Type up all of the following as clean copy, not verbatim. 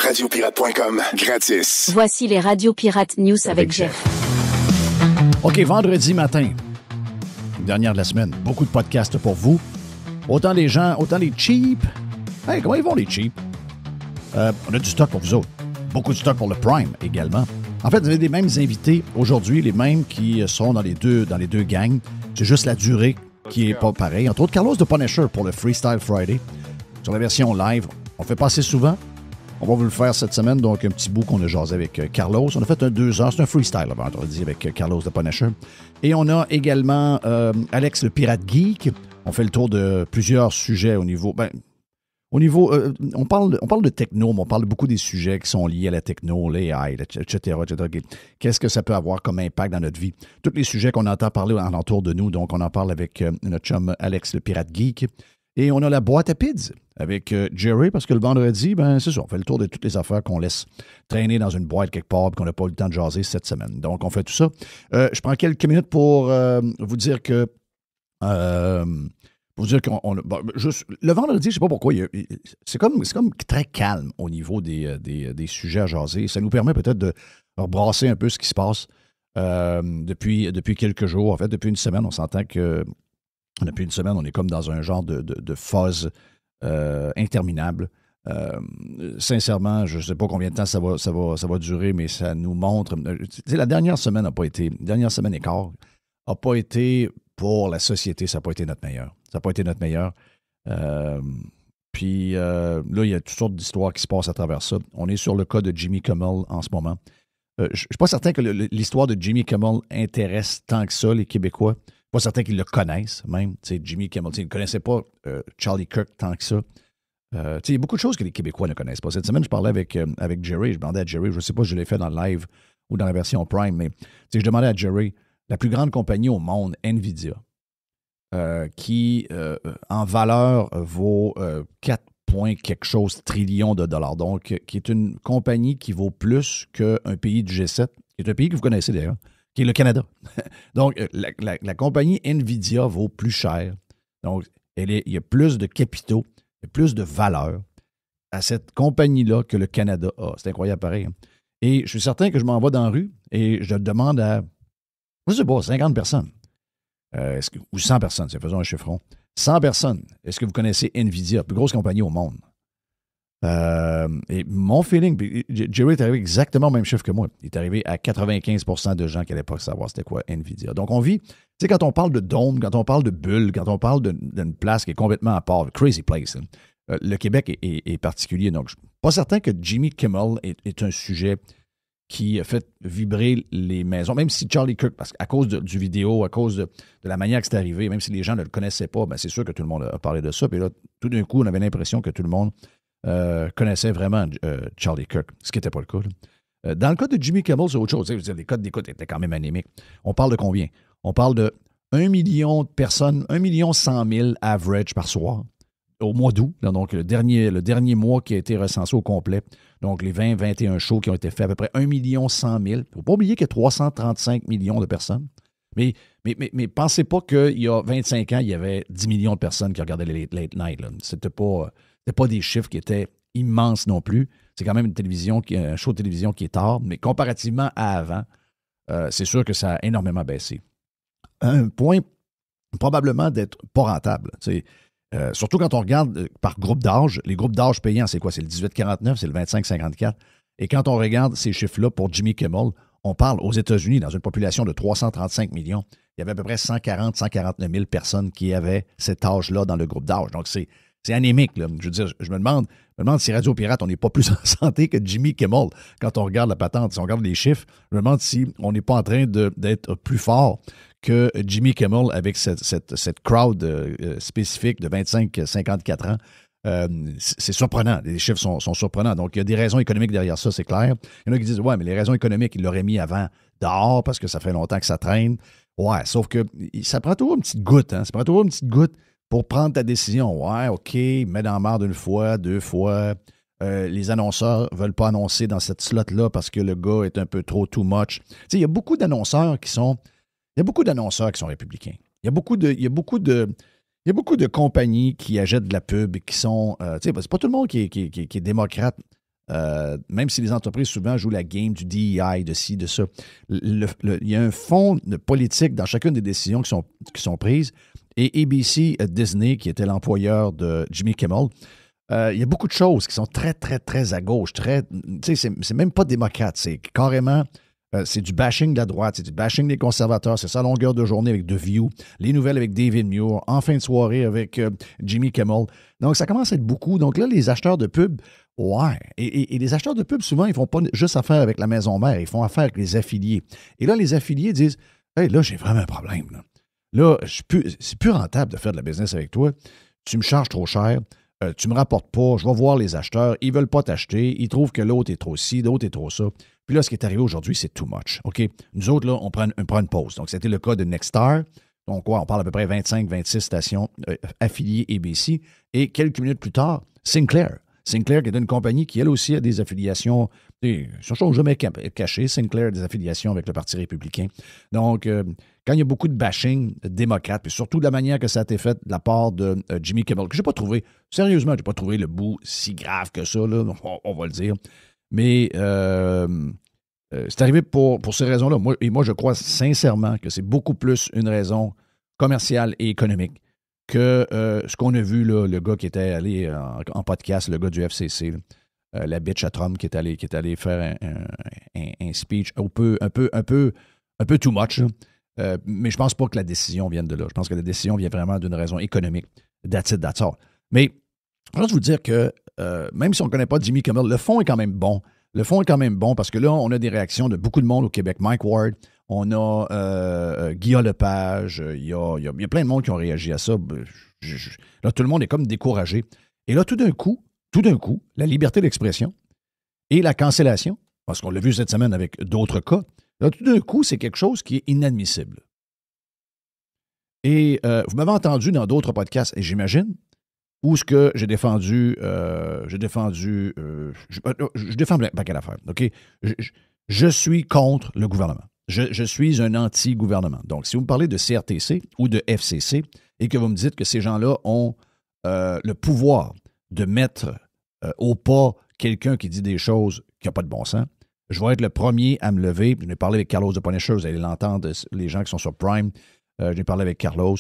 radiopirate.com, gratis. Voici les Radio Pirates News avec Jeff. OK, vendredi matin, dernière de la semaine, beaucoup de podcasts pour vous. Autant les gens, autant les cheap. Hey, comment ils vont les cheap? On a du stock pour vous autres. Beaucoup de stock pour le Prime également. En fait, vous avez les mêmes invités aujourd'hui, les mêmes qui sont dans les deux gangs. C'est juste la durée qui est pas pareille. Entre autres, Carlos de Punisher pour le Freestyle Friday. Sur la version live, on fait pas assez souvent. On va vous le faire cette semaine, donc un petit bout qu'on a jasé avec Carlos. On a fait un 2 heures, c'est un freestyle, vendredi, avec Carlos de Punisher. Et on a également Alex le Pirate Geek. On fait le tour de plusieurs sujets au niveau... on parle de techno, mais on parle beaucoup des sujets qui sont liés à la techno, l'AI, etc., etc. Qu'est-ce que ça peut avoir comme impact dans notre vie? Tous les sujets qu'on entend parler alentour de nous, donc on en parle avec notre chum Alex le Pirate Geek. Et on a la boîte à pids avec Jerry, parce que le vendredi, c'est ça, on fait le tour de toutes les affaires qu'on laisse traîner dans une boîte quelque part et qu'on n'a pas eu le temps de jaser cette semaine. Donc, on fait tout ça. Je prends quelques minutes pour vous dire que... juste, le vendredi, je ne sais pas pourquoi, c'est comme très calme au niveau des sujets à jaser. Ça nous permet peut-être de rebrasser un peu ce qui se passe depuis quelques jours. En fait, depuis une semaine, on s'entend que depuis une semaine, on est comme dans un genre de phase interminable. Sincèrement, je ne sais pas combien de temps ça va durer, mais ça nous montre... la dernière semaine n'a pas été... Dernière semaine et quart n'a pas été... Pour la société, ça n'a pas été notre meilleur. Ça n'a pas été notre meilleur. Puis là, il y a toutes sortes d'histoires qui se passent à travers ça. On est sur le cas de Jimmy Kimmel en ce moment. Je ne suis pas certain que l'histoire de Jimmy Kimmel intéresse tant que ça les Québécois. Pas certain qu'ils le connaissent même. Jimmy Kimmel, ils ne connaissaient pas Charlie Kirk tant que ça. Il y a beaucoup de choses que les Québécois ne connaissent pas. Cette semaine, je parlais avec Jerry. Je demandais à Jerry, je ne sais pas si je l'ai fait dans le live ou dans la version Prime, mais je demandais à Jerry, la plus grande compagnie au monde, NVIDIA, qui en valeur vaut 4 points quelque chose trillions de dollars. Donc, qui est une compagnie qui vaut plus qu'un pays du G7, qui est un pays que vous connaissez d'ailleurs, qui est le Canada. Donc, la compagnie NVIDIA vaut plus cher. Donc, il y a plus de capitaux, il y a plus de valeur à cette compagnie-là que le Canada a. C'est incroyable pareil. Hein? Et je suis certain que je m'en vais dans la rue et je demande à, je ne sais pas, 50 personnes. Ou 100 personnes, faisons un chiffron. 100 personnes. Est-ce que vous connaissez NVIDIA, la plus grosse compagnie au monde? Et mon feeling, Jerry est arrivé exactement au même chiffre que moi. Il est arrivé à 95% de gens qui n'allaient pas savoir c'était quoi NVIDIA. Donc, on vit, quand on parle de dôme, quand on parle de bulle, quand on parle d'une place qui est complètement à part, crazy place, hein, le Québec est particulier. Donc, je ne suis pas certain que Jimmy Kimmel est un sujet qui a fait vibrer les maisons, même si Charlie Kirk, parce qu'à cause du vidéo, à cause de la manière que c'est arrivé, même si les gens ne le connaissaient pas, c'est sûr que tout le monde a parlé de ça. Puis là, tout d'un coup, on avait l'impression que tout le monde connaissait vraiment Charlie Kirk, ce qui n'était pas le cas. Dans le cas de Jimmy Kimmel, c'est autre chose. Les codes d'écoute étaient quand même anémiques. On parle de combien? On parle de 1 million de personnes, 1 100 000 average par soir, au mois d'août, donc le dernier mois qui a été recensé au complet. Donc, les 20-21 shows qui ont été faits, à peu près 1 100 000. Il ne faut pas oublier qu'il y a 335 millions de personnes. Mais pensez pas qu'il y a 25 ans, il y avait 10 millions de personnes qui regardaient les Late Night. Ce n'était pas des chiffres qui étaient immenses non plus. C'est quand même un show de télévision qui est tard, mais comparativement à avant, c'est sûr que ça a énormément baissé. Un point probablement d'être pas rentable. Surtout quand on regarde par groupe d'âge, les groupes d'âge payants, c'est quoi? C'est le 18-49, c'est le 25-54. Et quand on regarde ces chiffres-là pour Jimmy Kimmel, on parle aux États-Unis, dans une population de 335 millions, il y avait à peu près 149 000 personnes qui avaient cet âge-là dans le groupe d'âge. Donc, c'est anémique. Là. Je veux dire, je me demande si Radio Pirate, on n'est pas plus en santé que Jimmy Kimmel quand on regarde la patente. Si on regarde les chiffres, je me demande si on n'est pas en train d'être plus fort que Jimmy Kimmel avec cette crowd spécifique de 25-54 ans. C'est surprenant. Les chiffres sont surprenants. Donc, il y a des raisons économiques derrière ça, c'est clair. Il y en a qui disent, ouais, mais les raisons économiques, ils l'auraient mis avant dehors parce que ça fait longtemps que ça traîne. Ouais, sauf que ça prend toujours une petite goutte. Hein? Ça prend toujours une petite goutte pour prendre ta décision. Ouais, OK, mets dans la marde une fois, 2 fois. Les annonceurs ne veulent pas annoncer dans cette slot-là parce que le gars est un peu trop too much. Tu sais, il y a beaucoup d'annonceurs qui sont républicains. Il y a beaucoup de compagnies qui achètent de la pub et qui sont... c'est pas tout le monde qui est démocrate même si les entreprises souvent jouent la game du DEI, de ci, de ça, il y a un fond de politique dans chacune des décisions qui sont prises. Et ABC Disney, qui était l'employeur de Jimmy Kimmel, il y a beaucoup de choses qui sont très, très, très à gauche. C'est même pas démocrate. C'est carrément... c'est du bashing de la droite, c'est du bashing des conservateurs, c'est ça, longueur de journée avec The View, les nouvelles avec David Muir, en fin de soirée avec Jimmy Kimmel. Donc, ça commence à être beaucoup. Donc là, les acheteurs de pub, ouais. Et les acheteurs de pub, souvent, ils font pas juste affaire avec la maison mère, ils font affaire avec les affiliés. Et là, les affiliés disent, hey, là, j'ai vraiment un problème. Là, c'est plus rentable de faire de la business avec toi. Tu me charges trop cher. Tu me rapportes pas. Je vais voir les acheteurs. Ils veulent pas t'acheter. Ils trouvent que l'autre est trop ci, l'autre est trop ça. Puis là, ce qui est arrivé aujourd'hui, c'est too much. OK? Nous autres, là, on prend une pause. Donc, c'était le cas de Nexstar. Donc, on parle à peu près 25-26 stations affiliées ABC. Et quelques minutes plus tard, Sinclair. Sinclair, qui est une compagnie qui, elle aussi, a des affiliations, des choses jamais cachées. Sinclair a des affiliations avec le Parti républicain. Donc, quand il y a beaucoup de bashing démocrate, puis surtout de la manière que ça a été fait de la part de Jimmy Kimmel, que je n'ai pas trouvé, sérieusement, je n'ai pas trouvé le bout si grave que ça, là, on va le dire. Mais c'est arrivé pour ces raisons-là. Moi, je crois sincèrement que c'est beaucoup plus une raison commerciale et économique que ce qu'on a vu, là, le gars qui était allé en podcast, le gars du FCC, la bitch à Trump qui est allé faire un speech un peu too much. Mais je pense pas que la décision vienne de là. Je pense que la décision vient vraiment d'une raison économique. That's it, that's all. Mais je veux vous dire que même si on ne connaît pas Jimmy Kimmel, le fond est quand même bon. Le fond est quand même bon parce que là, on a des réactions de beaucoup de monde au Québec. Mike Ward, on a Guillaume Lepage, il y a plein de monde qui ont réagi à ça. Là, tout le monde est comme découragé. Et là, tout d'un coup, la liberté d'expression et la cancellation, parce qu'on l'a vu cette semaine avec d'autres cas, là, tout d'un coup, c'est quelque chose qui est inadmissible. Et vous m'avez entendu dans d'autres podcasts, et j'imagine, où ce que j'ai défendu, je défends un paquet d'affaires, OK? Je suis contre le gouvernement. Je suis un anti-gouvernement. Donc, si vous me parlez de CRTC ou de FCC et que vous me dites que ces gens-là ont le pouvoir de mettre au pas quelqu'un qui dit des choses qui n'ont pas de bon sens, je vais être le premier à me lever. Je n'ai parlé avec Carlos de Punisher, vous allez l'entendre, les gens qui sont sur Prime. J'ai parlé avec Carlos.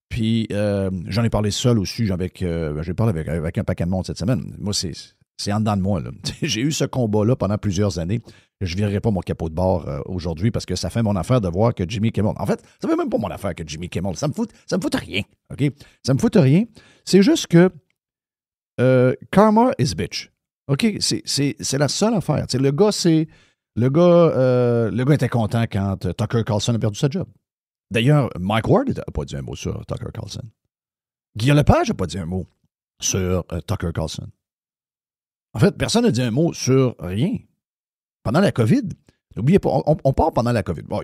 Puis, j'en ai parlé seul aussi. J'ai parlé avec un paquet de monde cette semaine. Moi, c'est en dedans de moi. Là. J'ai eu ce combat-là pendant plusieurs années. Je ne virerai pas mon capot de bord aujourd'hui parce que ça fait mon affaire de voir que Jimmy Kimmel... En fait, ça ne fait même pas mon affaire que Jimmy Kimmel. Ça me fout rien. OK? Ça me fout rien. C'est juste que karma is bitch. OK? C'est la seule affaire. T'sais, le gars était content quand Tucker Carlson a perdu sa job. D'ailleurs, Mike Ward n'a pas dit un mot sur Tucker Carlson. Guillaume Lepage n'a pas dit un mot sur Tucker Carlson. En fait, personne n'a dit un mot sur rien. Pendant la COVID, n'oubliez pas, on part pendant la COVID. Bon,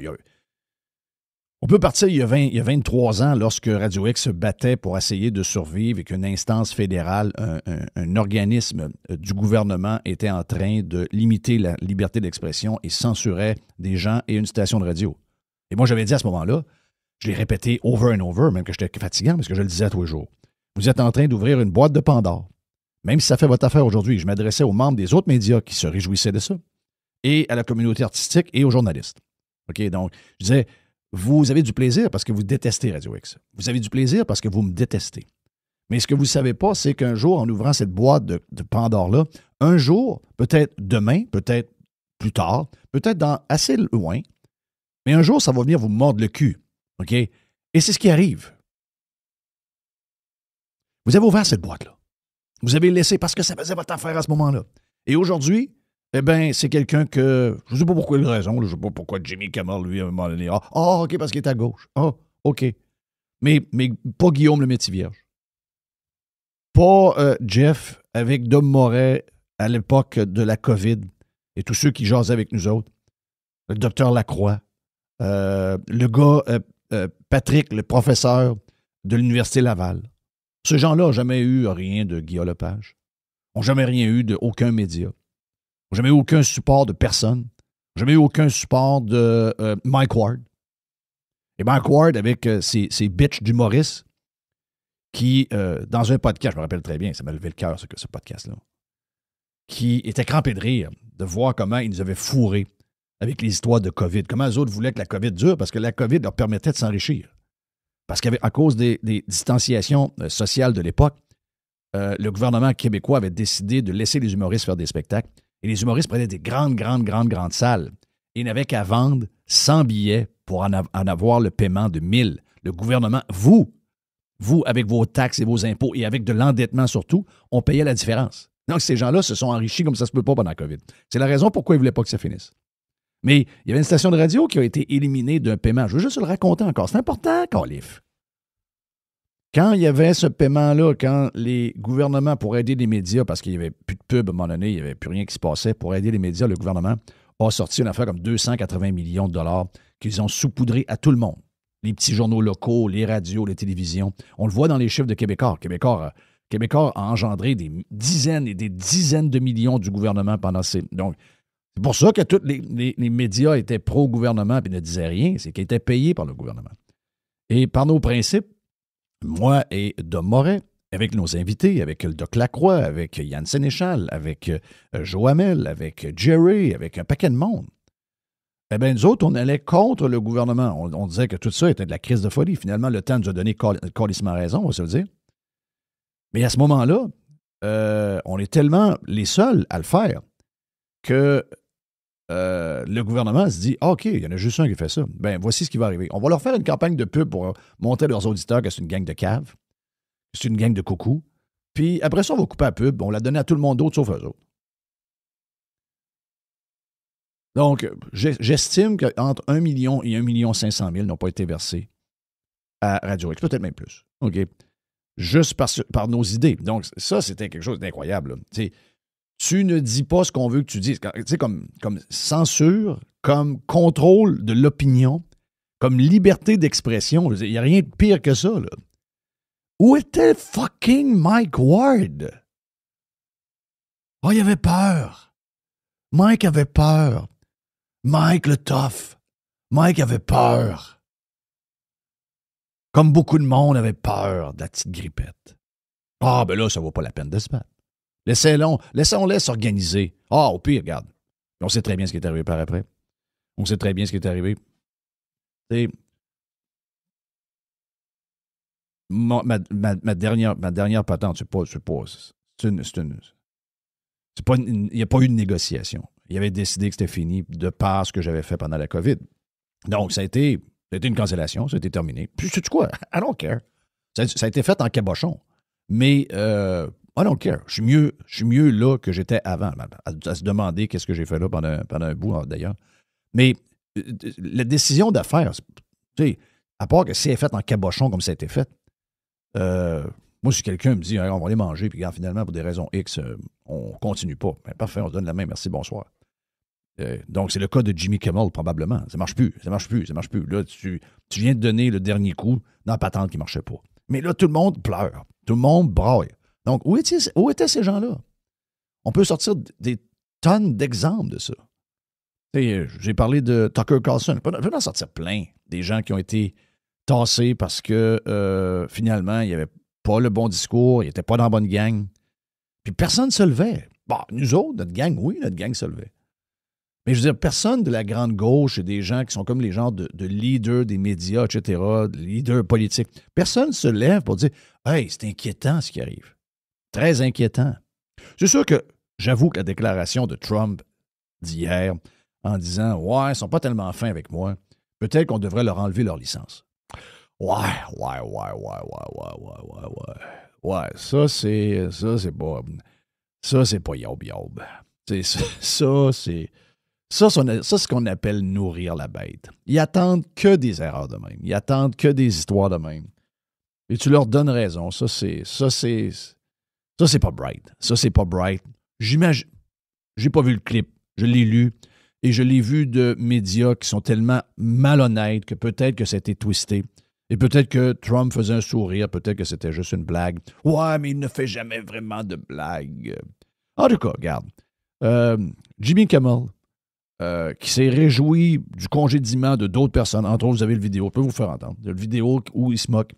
on peut partir il y a 23 ans lorsque Radio X se battait pour essayer de survivre et qu'une instance fédérale, un organisme du gouvernement était en train de limiter la liberté d'expression et censurait des gens et une station de radio. Et moi, j'avais dit à ce moment-là, je l'ai répété over and over, même que j'étais fatigant parce que je le disais à tous les jours. Vous êtes en train d'ouvrir une boîte de Pandore. Même si ça fait votre affaire aujourd'hui, je m'adressais aux membres des autres médias qui se réjouissaient de ça, et à la communauté artistique et aux journalistes. OK? Donc, je disais, vous avez du plaisir parce que vous détestez Radio X. Vous avez du plaisir parce que vous me détestez. Mais ce que vous ne savez pas, c'est qu'un jour, en ouvrant cette boîte de Pandore-là, un jour, peut-être demain, peut-être plus tard, peut-être dans assez loin, mais un jour, ça va venir vous mordre le cul. OK? Et c'est ce qui arrive. Vous avez ouvert cette boîte-là. Vous avez laissé parce que ça faisait votre affaire à ce moment-là. Et aujourd'hui, eh bien, c'est quelqu'un que... Je ne sais pas pourquoi il a raison. Je ne sais pas pourquoi Jimmy Kimmel, lui, à un moment donné... OK, parce qu'il est à gauche. OK. Mais pas Guillaume le Métis-Vierge. Pas Jeff avec Dom Moret à l'époque de la COVID et tous ceux qui jasaient avec nous autres. Le docteur Lacroix. Le gars, Patrick, le professeur de l'Université Laval. Ces gens-là n'ont jamais eu rien de Guillaume Lepage. N'ont jamais rien eu d'aucun média. N'ont jamais eu aucun support de personne. N'ont jamais eu aucun support de Mike Ward. Et Mike Ward, avec ses bitches d'humoristes, qui, dans un podcast, je me rappelle très bien, ça m'a levé le cœur, ce podcast-là. qui étaient crampés de rire de voir comment ils nous avaient fourrés avec les histoires de COVID. Comment eux autres voulaient que la COVID dure parce que la COVID leur permettait de s'enrichir. Parce qu'à cause des distanciations sociales de l'époque, le gouvernement québécois avait décidé de laisser les humoristes faire des spectacles. Et les humoristes prenaient des grandes salles. Et ils n'avaient qu'à vendre 100 billets pour en avoir le paiement de 1000. Le gouvernement, vous, avec vos taxes et vos impôts et avec de l'endettement surtout, on payait la différence. Donc, ces gens-là se sont enrichis comme ça se peut pas pendant la COVID. C'est la raison pourquoi ils ne voulaient pas que ça finisse. Mais il y avait une station de radio qui a été éliminée d'un paiement. Je veux juste le raconter encore. C'est important, Calif. Quand il y avait ce paiement-là, quand les gouvernements, pour aider les médias, parce qu'il n'y avait plus de pub à un moment donné, il n'y avait plus rien qui se passait, pour aider les médias, le gouvernement a sorti une affaire comme 280 millions de dollars qu'ils ont saupoudré à tout le monde. Les petits journaux locaux, les radios, les télévisions. On le voit dans les chiffres de Québécois. Québécois a engendré des dizaines et des dizaines de millions du gouvernement pendant ces... Donc, c'est pour ça que tous les médias étaient pro-gouvernement et ne disaient rien. C'est qu'ils étaient payés par le gouvernement. Et par nos principes, moi et Dom Moret, avec nos invités, avec le Doc Lacroix, avec Yann Sénéchal, avec Joe Hamel, avec Jerry, avec un paquet de monde, eh bien, nous autres, on allait contre le gouvernement. On disait que tout ça était de la crise de folie. Finalement, le temps nous a donné calissement raison, on va se le dire. Mais à ce moment-là, on est tellement les seuls à le faire que le gouvernement se dit « OK, il y en a juste un qui fait ça. Ben voici ce qui va arriver. On va leur faire une campagne de pub pour montrer à leurs auditeurs que c'est une gang de caves, que c'est une gang de coucous. Puis après ça, on va couper la pub. On l'a donné à tout le monde d'autre sauf eux autres. » Donc, j'estime qu'entre 1 million et 1,5 million n'ont pas été versés à Radio X, peut-être même plus. OK? Juste par nos idées. Donc, ça, c'était quelque chose d'incroyable. Tu ne dis pas ce qu'on veut que tu dises. Comme censure, comme contrôle de l'opinion, comme liberté d'expression. Il n'y a rien de pire que ça. Là. Où était fucking Mike Ward? Oh, il avait peur. Mike avait peur. Mike le tough. Mike avait peur. Comme beaucoup de monde avait peur de la petite grippette. Ah, ben là, ça vaut pas la peine de se battre. Laissons-les s'organiser. Ah, au pire, regarde. On sait très bien ce qui est arrivé par après. On sait très bien ce qui est arrivé. C'est ma dernière patente, il n'y a pas eu de négociation. Il avait décidé que c'était fini de par ce que j'avais fait pendant la COVID. Donc, ça a été une cancellation, ça a été terminé. Puis, sais-tu quoi? I don't care. Ça a été fait en cabochon. Mais, I don't care. Je suis mieux là que j'étais avant, à se demander qu'est-ce que j'ai fait là pendant un bout, d'ailleurs. Mais, la décision d'affaires, tu sais, à part que si elle est faite en cabochon comme ça a été fait, moi, si quelqu'un me dit, on va aller manger, puis finalement, pour des raisons X, on continue pas. Ben, parfait, on se donne la main, merci, bonsoir. Donc, c'est le cas de Jimmy Kimmel, probablement. Ça marche plus. Là, tu viens de donner le dernier coup dans la patente qui ne marchait pas. Mais là, tout le monde pleure. Tout le monde braille. Donc, où étaient ces gens-là? On peut sortir des tonnes d'exemples de ça. J'ai parlé de Tucker Carlson. Je peux en sortir plein. Des gens qui ont été tassés parce que finalement, il n'y avait pas le bon discours, il n'était pas dans la bonne gang. Puis personne ne se levait. Bon, nous autres, notre gang se levait. Mais je veux dire, personne de la grande gauche et des gens qui sont comme les genres de leaders des médias, etc., de leaders politiques, personne ne se lève pour dire « Hey, c'est inquiétant ce qui arrive. » Très inquiétant. C'est sûr que j'avoue que la déclaration de Trump d'hier en disant « Ouais, ils ne sont pas tellement fins avec moi. Peut-être qu'on devrait leur enlever leur licence. » Ouais. Ouais, ça, c'est pas... Ça, c'est pas yob. Ça, c'est ce qu'on appelle nourrir la bête. Ils attendent que des erreurs de même. Ils attendent que des histoires de même. Et tu leur donnes raison. Ça, c'est pas bright. Ça, c'est pas bright. J'imagine. J'ai pas vu le clip. Je l'ai lu. Et je l'ai vu de médias qui sont tellement malhonnêtes que peut-être que c'était twisté. Et peut-être que Trump faisait un sourire. Peut-être que c'était juste une blague. Ouais, mais il ne fait jamais vraiment de blagues. En tout cas, regarde. Jimmy Kimmel, qui s'est réjoui du congédiement de d'autres personnes. Entre autres, vous avez le vidéo. Je peux vous faire entendre. Le vidéo où il se moque.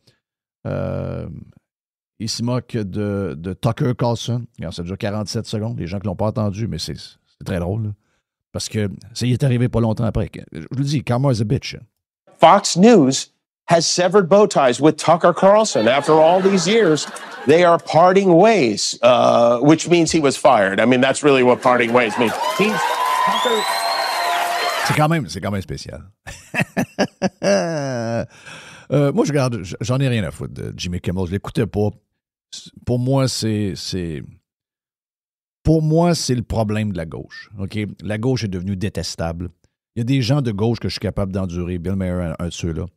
il se moque de Tucker Carlson. Regarde, ça dure 47 secondes. Les gens qui l'ont pas entendu, mais c'est très drôle. Là. Parce que ça y est arrivé pas longtemps après. Je vous dis, karma is a bitch. Fox News has severed bow ties with Tucker Carlson. After all these years, they are parting ways, which means he was fired. I mean, that's really what parting ways means. Tucker... C'est quand même spécial. Moi, j'en ai rien à foutre de Jimmy Kimmel. Je l'écoutais pas. Pour moi, c'est le problème de la gauche. OK? La gauche est devenue détestable. Il y a des gens de gauche que je suis capable d'endurer. Bill Maher, un de ceux-là.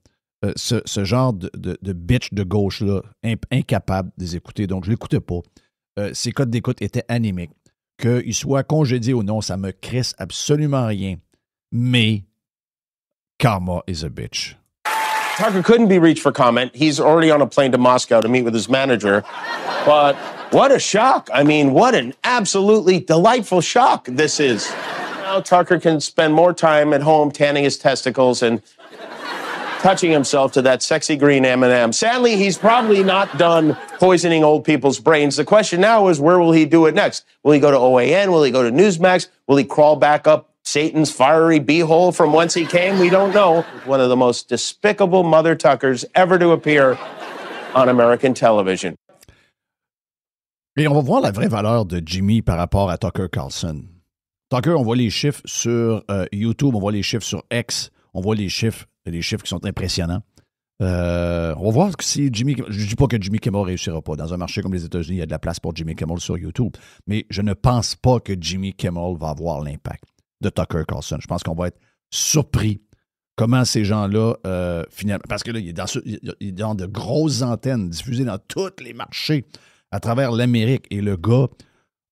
Ce genre de bitch de gauche-là, incapable de les écouter. Donc, je ne l'écoutais pas. Ses codes d'écoute étaient anémiques. Qu'il soit congédié ou non, ça me crisse absolument rien. Mais, karma is a bitch. Tucker couldn't be reached for comment. He's already on a plane to Moscow to meet with his manager. But what a shock. I mean, what an absolutely delightful shock this is. Now Tucker can spend more time at home tanning his testicles and touching himself to that sexy green M&M. Sadly, he's probably not done poisoning old people's brains. The question now is, where will he do it next? Will he go to OAN? Will he go to Newsmax? Will he crawl back up Satan's fiery beehole from whence he came? We don't know. One of the most despicable Mother Tuckers ever to appear on American television. Et on va voir la vraie valeur de Jimmy par rapport à Tucker Carlson. Tucker, on voit les chiffres sur YouTube, on voit les chiffres sur X, on voit les chiffres qui sont impressionnants. On va voir si Jimmy... Je ne dis pas que Jimmy Kimmel ne réussira pas. Dans un marché comme les États-Unis, il y a de la place pour Jimmy Kimmel sur YouTube. Mais je ne pense pas que Jimmy Kimmel va avoir l'impact de Tucker Carlson. Je pense qu'on va être surpris comment ces gens-là, finalement... Parce que là, il est dans de grosses antennes diffusées dans tous les marchés à travers l'Amérique. Et le gars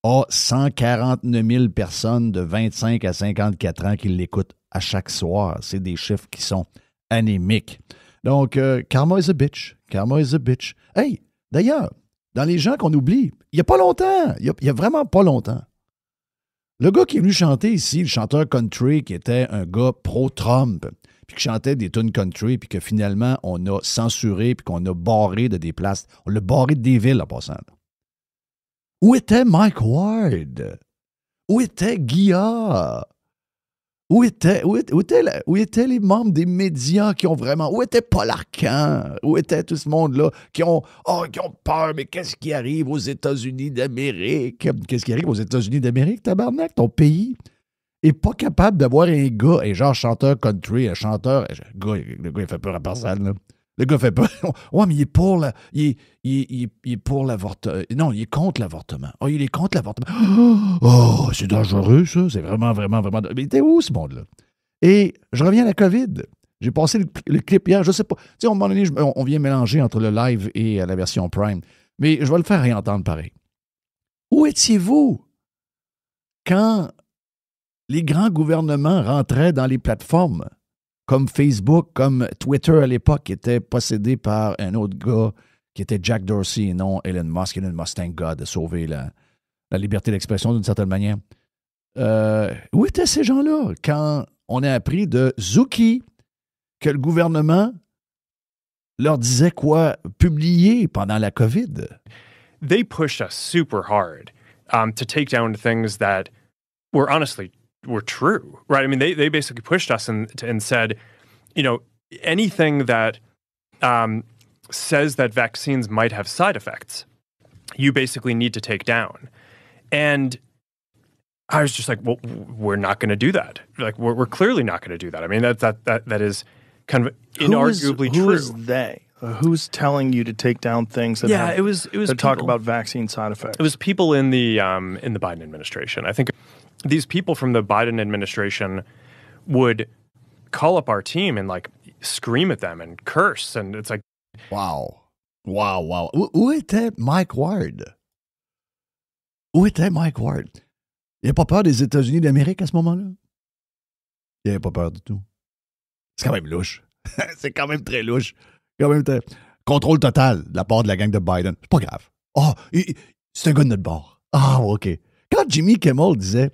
a 149 000 personnes de 25 à 54 ans qui l'écoutent à chaque soir. C'est des chiffres qui sont anémiques. Donc, karma is a bitch. Karma is a bitch. Hey, d'ailleurs, dans les gens qu'on oublie, il n'y a pas longtemps, il y a vraiment pas longtemps, le gars qui est venu chanter ici, le chanteur country, qui était un gars pro-Trump, puis qui chantait des tunes country, puis que finalement, on a censuré, puis qu'on a barré de des places. On l'a barré de des villes, en passant. Où était Mike Ward? Où était Guilla? Où étaient les membres des médias qui ont vraiment... Où était Paul Arcand? Où était tout ce monde-là qui ont peur? Mais qu'est-ce qui arrive aux États-Unis d'Amérique? Qu'est-ce qui arrive aux États-Unis d'Amérique, tabarnak? Ton pays est pas capable d'avoir un gars, un genre chanteur country, un chanteur... Le gars, il fait peur à personne, là. Le gars fait peur. Ouais, mais il est pour la... Il est pour l'avortement. Non, il est contre l'avortement. Oh, il est contre l'avortement. Oh, c'est dangereux, ça. C'est vraiment, vraiment, vraiment... Mais t'es où, ce monde-là? Et je reviens à la COVID. J'ai passé le clip hier, je sais pas. Tu sais, à un moment donné, on vient mélanger entre le live et la version Prime. Mais je vais le faire réentendre pareil. Où étiez-vous quand les grands gouvernements rentraient dans les plateformes comme Facebook, comme Twitter à l'époque, qui était possédé par un autre gars qui était Jack Dorsey et non Elon Musk. Elon Musk, thank God, a sauvé la liberté d'expression d'une certaine manière. Où étaient ces gens-là quand on a appris de Zuki que le gouvernement leur disait quoi publier pendant la COVID? They pushed us super hard to take down things that were honestly were true, right? I mean, they basically pushed us and said, you know, anything that says that vaccines might have side effects, you basically need to take down. And I was just like, well, we're not going to do that. Like, we're clearly not going to do that. I mean, that is kind of inarguably true. Who is they? Who's telling you to take down things that it was that talk about vaccine side effects? It was people in the Biden administration. I think these people from the Biden administration would call up our team and like scream at them and curse, and it's like, wow. Où était Mike Ward? Où était Mike Ward? Il n'avait pas peur des États-Unis d'Amérique à ce moment-là? Il n'avait pas peur du tout. C'est quand même louche. C'est quand même très louche. Contrôle total de la part de la gang de Biden. C'est pas grave. Oh, c'est un gars de notre bord. Ah, OK. Quand Jimmy Kimmel disait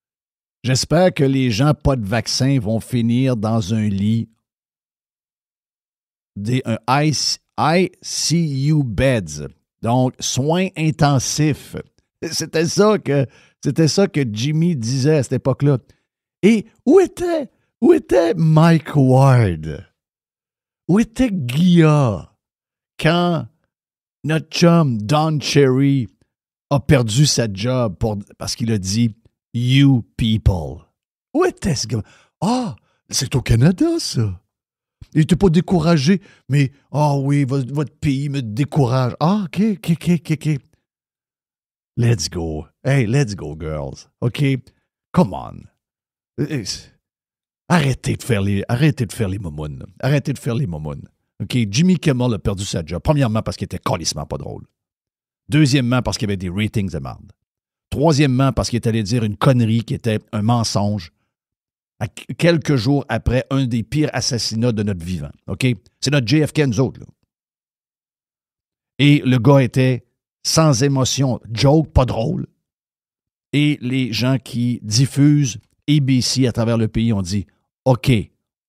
« J'espère que les gens pas de vaccin vont finir dans un lit, un ICU beds, Donc, soins intensifs. C'était ça que Jimmy disait à cette époque-là. Et où était Mike Ward? Où était Guilla quand notre chum Don Cherry a perdu sa job parce qu'il a dit « You people ». Où était ce gars? Ah, c'est au Canada, ça. Il n'était pas découragé, mais « Ah oui, votre pays me décourage. » Ah, OK. Let's go. Hey, let's go, girls. OK? Come on. Arrêtez de faire les momounes. Arrêtez de faire les momounes. OK? Jimmy Kimmel a perdu sa job. Premièrement, parce qu'il était calissement pas drôle. Deuxièmement, parce qu'il y avait des ratings de merde. Troisièmement, parce qu'il est allé dire une connerie qui était un mensonge quelques jours après un des pires assassinats de notre vivant. OK? C'est notre JFK, nous autres, là. Et le gars était sans émotion, joke, pas drôle. Et les gens qui diffusent ABC à travers le pays ont dit « OK,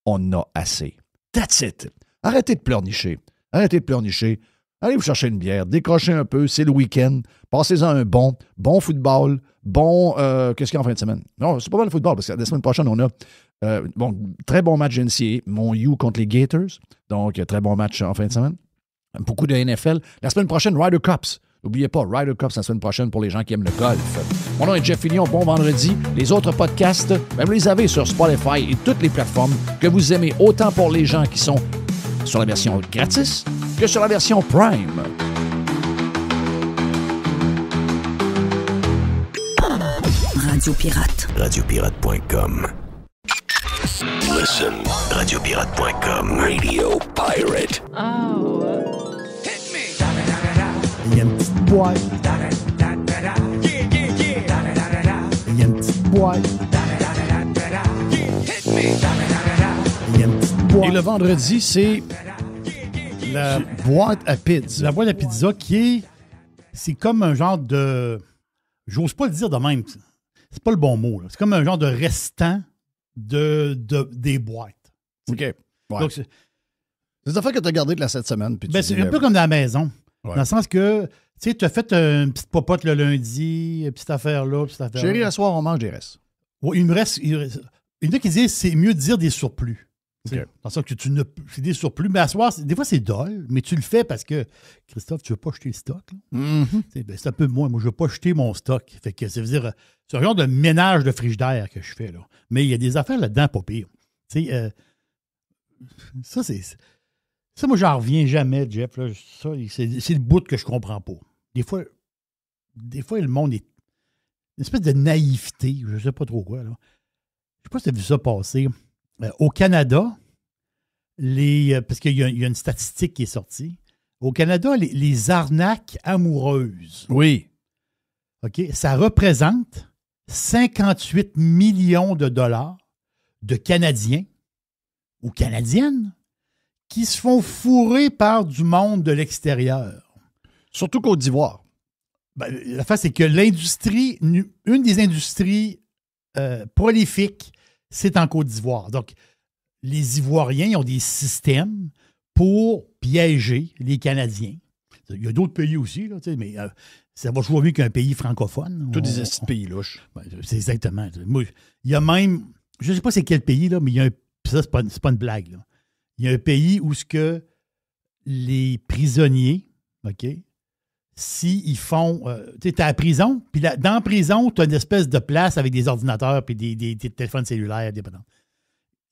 on a assez. That's it. Arrêtez de pleurnicher. Allez vous chercher une bière, décrochez un peu, c'est le week-end. Passez-en un bon football, qu'est-ce qu'il y a en fin de semaine? Non, c'est pas mal le football, parce que la semaine prochaine, on a très bon match NCAA, mon U contre les Gators. Donc, très bon match en fin de semaine. Beaucoup de NFL. La semaine prochaine, Ryder Cups. N'oubliez pas, Ryder Cups la semaine prochaine pour les gens qui aiment le golf. Mon nom est Jeff Fillion, bon vendredi. Les autres podcasts, vous les avez sur Spotify et toutes les plateformes que vous aimez, autant pour les gens qui sont sur la version gratis que sur la version Prime. Radio Pirate. Radiopirate.com. Listen, radiopirate.com. Radio Pirate. Oh. Il y a une petite boîte. Il y a une petite boîte. Il y a une petite boîte. Et le vendredi, c'est la boîte à pizza. La boîte à pizza c'est comme un genre de... J'ose pas le dire de même. C'est pas le bon mot, là. C'est comme un genre de restant des boîtes. OK. Ouais. Donc, c'est des affaires que tu as gardées de la cette semaine. Puis c'est un peu comme dans la maison. Ouais. Dans le sens que, tu sais, tu as fait une petite popote le lundi, une petite affaire là, une petite affaire Chérie, là. à soir, on mange des restes. Ouais, il me reste. Il y en a qui disent c'est mieux de dire des surplus. OK. Dans le sens que c'est des surplus. Mais à soir, des fois, c'est dole, mais tu le fais parce que, Christophe, tu veux pas jeter le stock. Là? Mm-hmm. C'est un peu moi. Moi, je veux pas jeter mon stock. Fait que ça veut dire, c'est un genre de ménage de frigidaire que je fais. Là. Mais il y a des affaires là-dedans pas pire. Tu sais, ça, c'est. Ça, moi, j'en reviens jamais, Jeff. Là. Ça, c'est le bout que je comprends pas. Des fois, le monde est une espèce de naïveté. Je sais pas trop quoi. Là. Je sais pas si tu as vu ça passer. Au Canada, parce qu'il y a une statistique qui est sortie. Au Canada, les arnaques amoureuses. Oui. OK, ça représente 58 millions de dollars de Canadiens ou Canadiennes qui se font fourrer par du monde de l'extérieur. Surtout Côte d'Ivoire. Ben, la face, c'est que une des industries prolifiques, c'est en Côte d'Ivoire. Donc, les Ivoiriens ont des systèmes pour piéger les Canadiens. Il y a d'autres pays aussi, là, mais ça va toujours mieux qu'un pays francophone. Tous des pays louches. Ben, c'est exactement. Moi, il y a même, je ne sais pas c'est quel pays, là, mais il y a ça, c'est pas une blague. Là. Il y a un pays où ce que les prisonniers, OK, s'ils font... tu es à la prison, puis dans la prison, tu as une espèce de place avec des ordinateurs puis des téléphones cellulaires.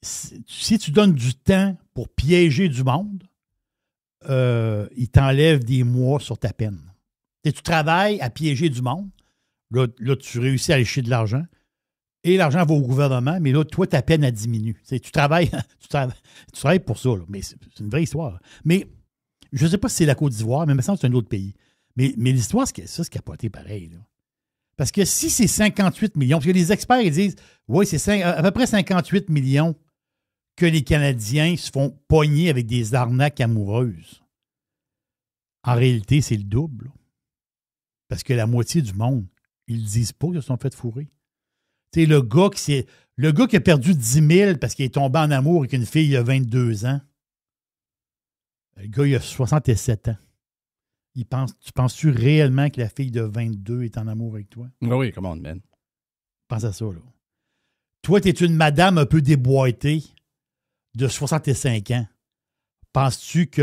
Si tu donnes du temps pour piéger du monde, ils t'enlèvent des mois sur ta peine. Tu travailles à piéger du monde, là, tu réussis à aller chier de l'argent, et l'argent va au gouvernement, mais là, toi, ta peine, elle diminue. Tu travailles pour ça, là, mais c'est une vraie histoire. Là. Mais je ne sais pas si c'est la Côte d'Ivoire, mais il me semble que c'est un autre pays. Mais l'histoire, c'est capoté pareil. Là. Parce que si c'est 58 millions, parce que les experts ils disent, oui, c'est à peu près 58 millions que les Canadiens se font pogner avec des arnaques amoureuses. En réalité, c'est le double. Là. Parce que la moitié du monde, ils ne disent pas qu'ils se sont fait fourrer. Tu sais, le gars qui a perdu 10 000 parce qu'il est tombé en amour avec une fille il y a 22 ans, le gars, il a 67 ans. Tu penses-tu réellement que la fille de 22 est en amour avec toi? Oui, come on, man. Pense à ça, là. Toi, tu es une madame un peu déboîtée de 65 ans. Penses-tu que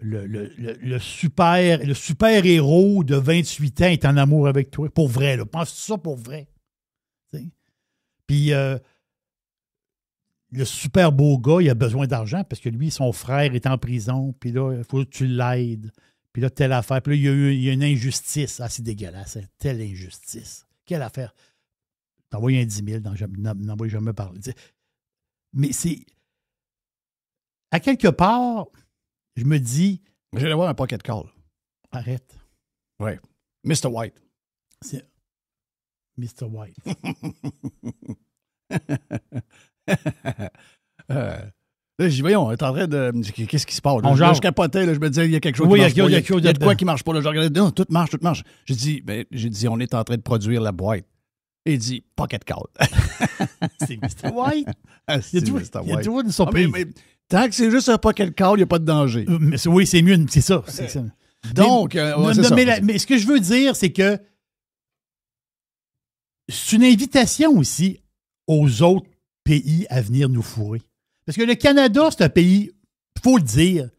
le super-héros de 28 ans est en amour avec toi? Pour vrai, là. Penses-tu ça pour vrai? T'sais? Puis, le super beau gars, il a besoin d'argent parce que lui, son frère est en prison. Puis là, il faut que tu l'aides. Puis là, telle affaire. Puis là, il y a une injustice. Ah, c'est dégueulasse. Hein? Telle injustice. Quelle affaire? T'envoies un 10 000, n'envoie jamais parler. Mais c'est... À quelque part, je me dis... Je vais avoir un pocket call. Arrête. Oui. Mr. White. C'est Mr. White. Là, j'ai dit, voyons, on est en train de... Qu'est-ce qui se passe? Là, je capotais, là, je me disais, il y a quelque chose oui, qui marche pas. Il y a de quoi qui marche pas. Là, je regardais, non, tout marche. J'ai dit, on est en train de produire la boîte. Et il dit, pocket call. C'est Mr. White. C'est Mr. White. Il y a toujours une surprise. Mais, tant que c'est juste un pocket call, il n'y a pas de danger. Oui, c'est mieux, c'est ça. Donc, c'est ça. Mais ce que je veux dire, c'est que c'est une invitation aussi aux autres pays à venir nous fourrer. Parce que le Canada, c'est un pays, il faut le dire,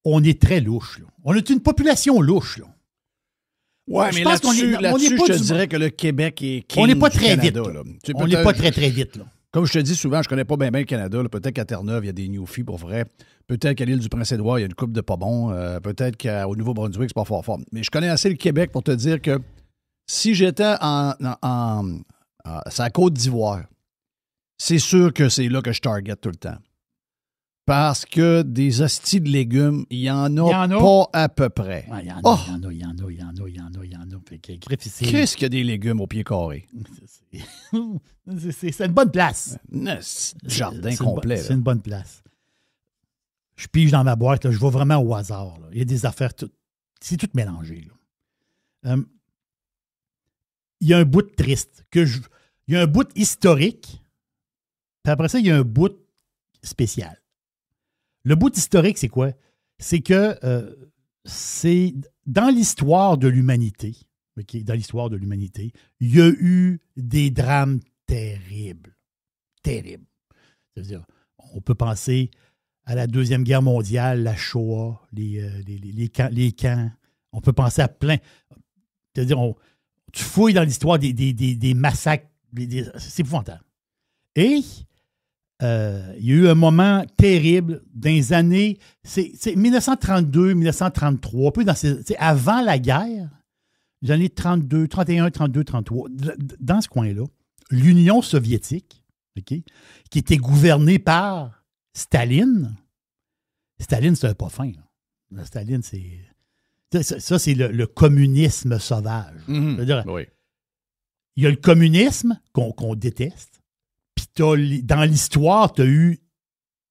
on est très louche. Là. On est une population louche. Là. Oui, mais là-dessus, je te dirais que le Québec est king. On n'est pas très vite. On n'est pas très vite. Là. Comme je te dis souvent, je ne connais pas bien le Canada. Là. Peut-être qu'à Terre-Neuve, il y a des newfies pour vrai. Peut-être qu'à l'île du Prince-Édouard, il y a une coupe de pas bon. Peut-être qu'au Nouveau-Brunswick, c'est pas fort. Mais je connais assez le Québec pour te dire que si j'étais sur la Côte d'Ivoire, c'est sûr que c'est là que je target tout le temps. Parce que des hosties de légumes, il y en a pas à peu près. Il y en a. Qu'est-ce qu'il y a des légumes au pied carré? C'est une bonne place. Jardin complet. C'est une bonne place. Je pige dans ma boîte, là, je vais vraiment au hasard. Là. Il y a des affaires, c'est tout mélangé. Là. Il y a un bout triste. Il y a un bout historique, puis après ça, il y a un bout spécial. Le bout historique, c'est quoi? C'est que c'est dans l'histoire de l'humanité, okay, il y a eu des drames terribles. Terribles. C'est-à-dire, on peut penser à la Deuxième Guerre mondiale, la Shoah, les camps. On peut penser à plein. C'est-à-dire, tu fouilles dans l'histoire des massacres. C'est épouvantable. Et il y a eu un moment terrible dans les années, c'est 1932, 1933, peu avant la guerre, les années 32, 31, 32, 33, dans ce coin-là, l'Union soviétique, okay, qui était gouvernée par Staline. Staline, c'est un pas fin. Là. Staline, ça, c'est le communisme sauvage. Mm-hmm. C'est-à-dire, oui. Il y a le communisme qu'on déteste. Puis dans l'histoire, tu as eu...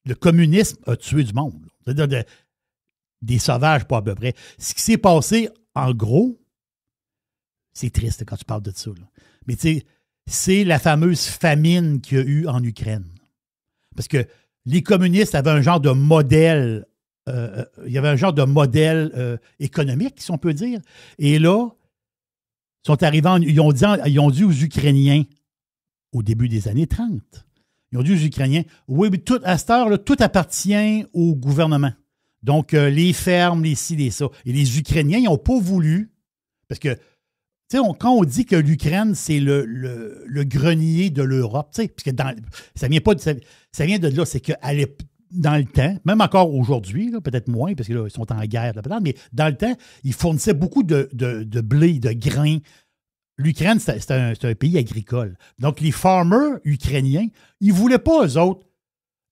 Le communisme a tué du monde. C'est-à-dire des sauvages, pas à peu près. Ce qui s'est passé, en gros, c'est triste quand tu parles de ça. Là. Mais tu sais, c'est la fameuse famine qu'il y a eu en Ukraine. Parce que les communistes avaient un genre de modèle... il y avait un genre de modèle économique, si on peut dire. Et là, ils sont arrivés, ils ont dit aux Ukrainiens, au début des années 30, ils ont dit aux Ukrainiens, oui, mais à cette heure, là, tout appartient au gouvernement. Donc, les fermes, les ci, les ça. Et les Ukrainiens, ils n'ont pas voulu, parce que, tu sais, quand on dit que l'Ukraine, c'est le grenier de l'Europe, tu sais, parce que ça vient de là, c'est que dans le temps, même encore aujourd'hui, là, peut-être moins, parce que là, ils sont en guerre, peut-être, mais dans le temps, ils fournissaient beaucoup de blé, de grains. L'Ukraine, c'est un pays agricole. Donc, les farmers ukrainiens, ils ne voulaient pas, eux autres,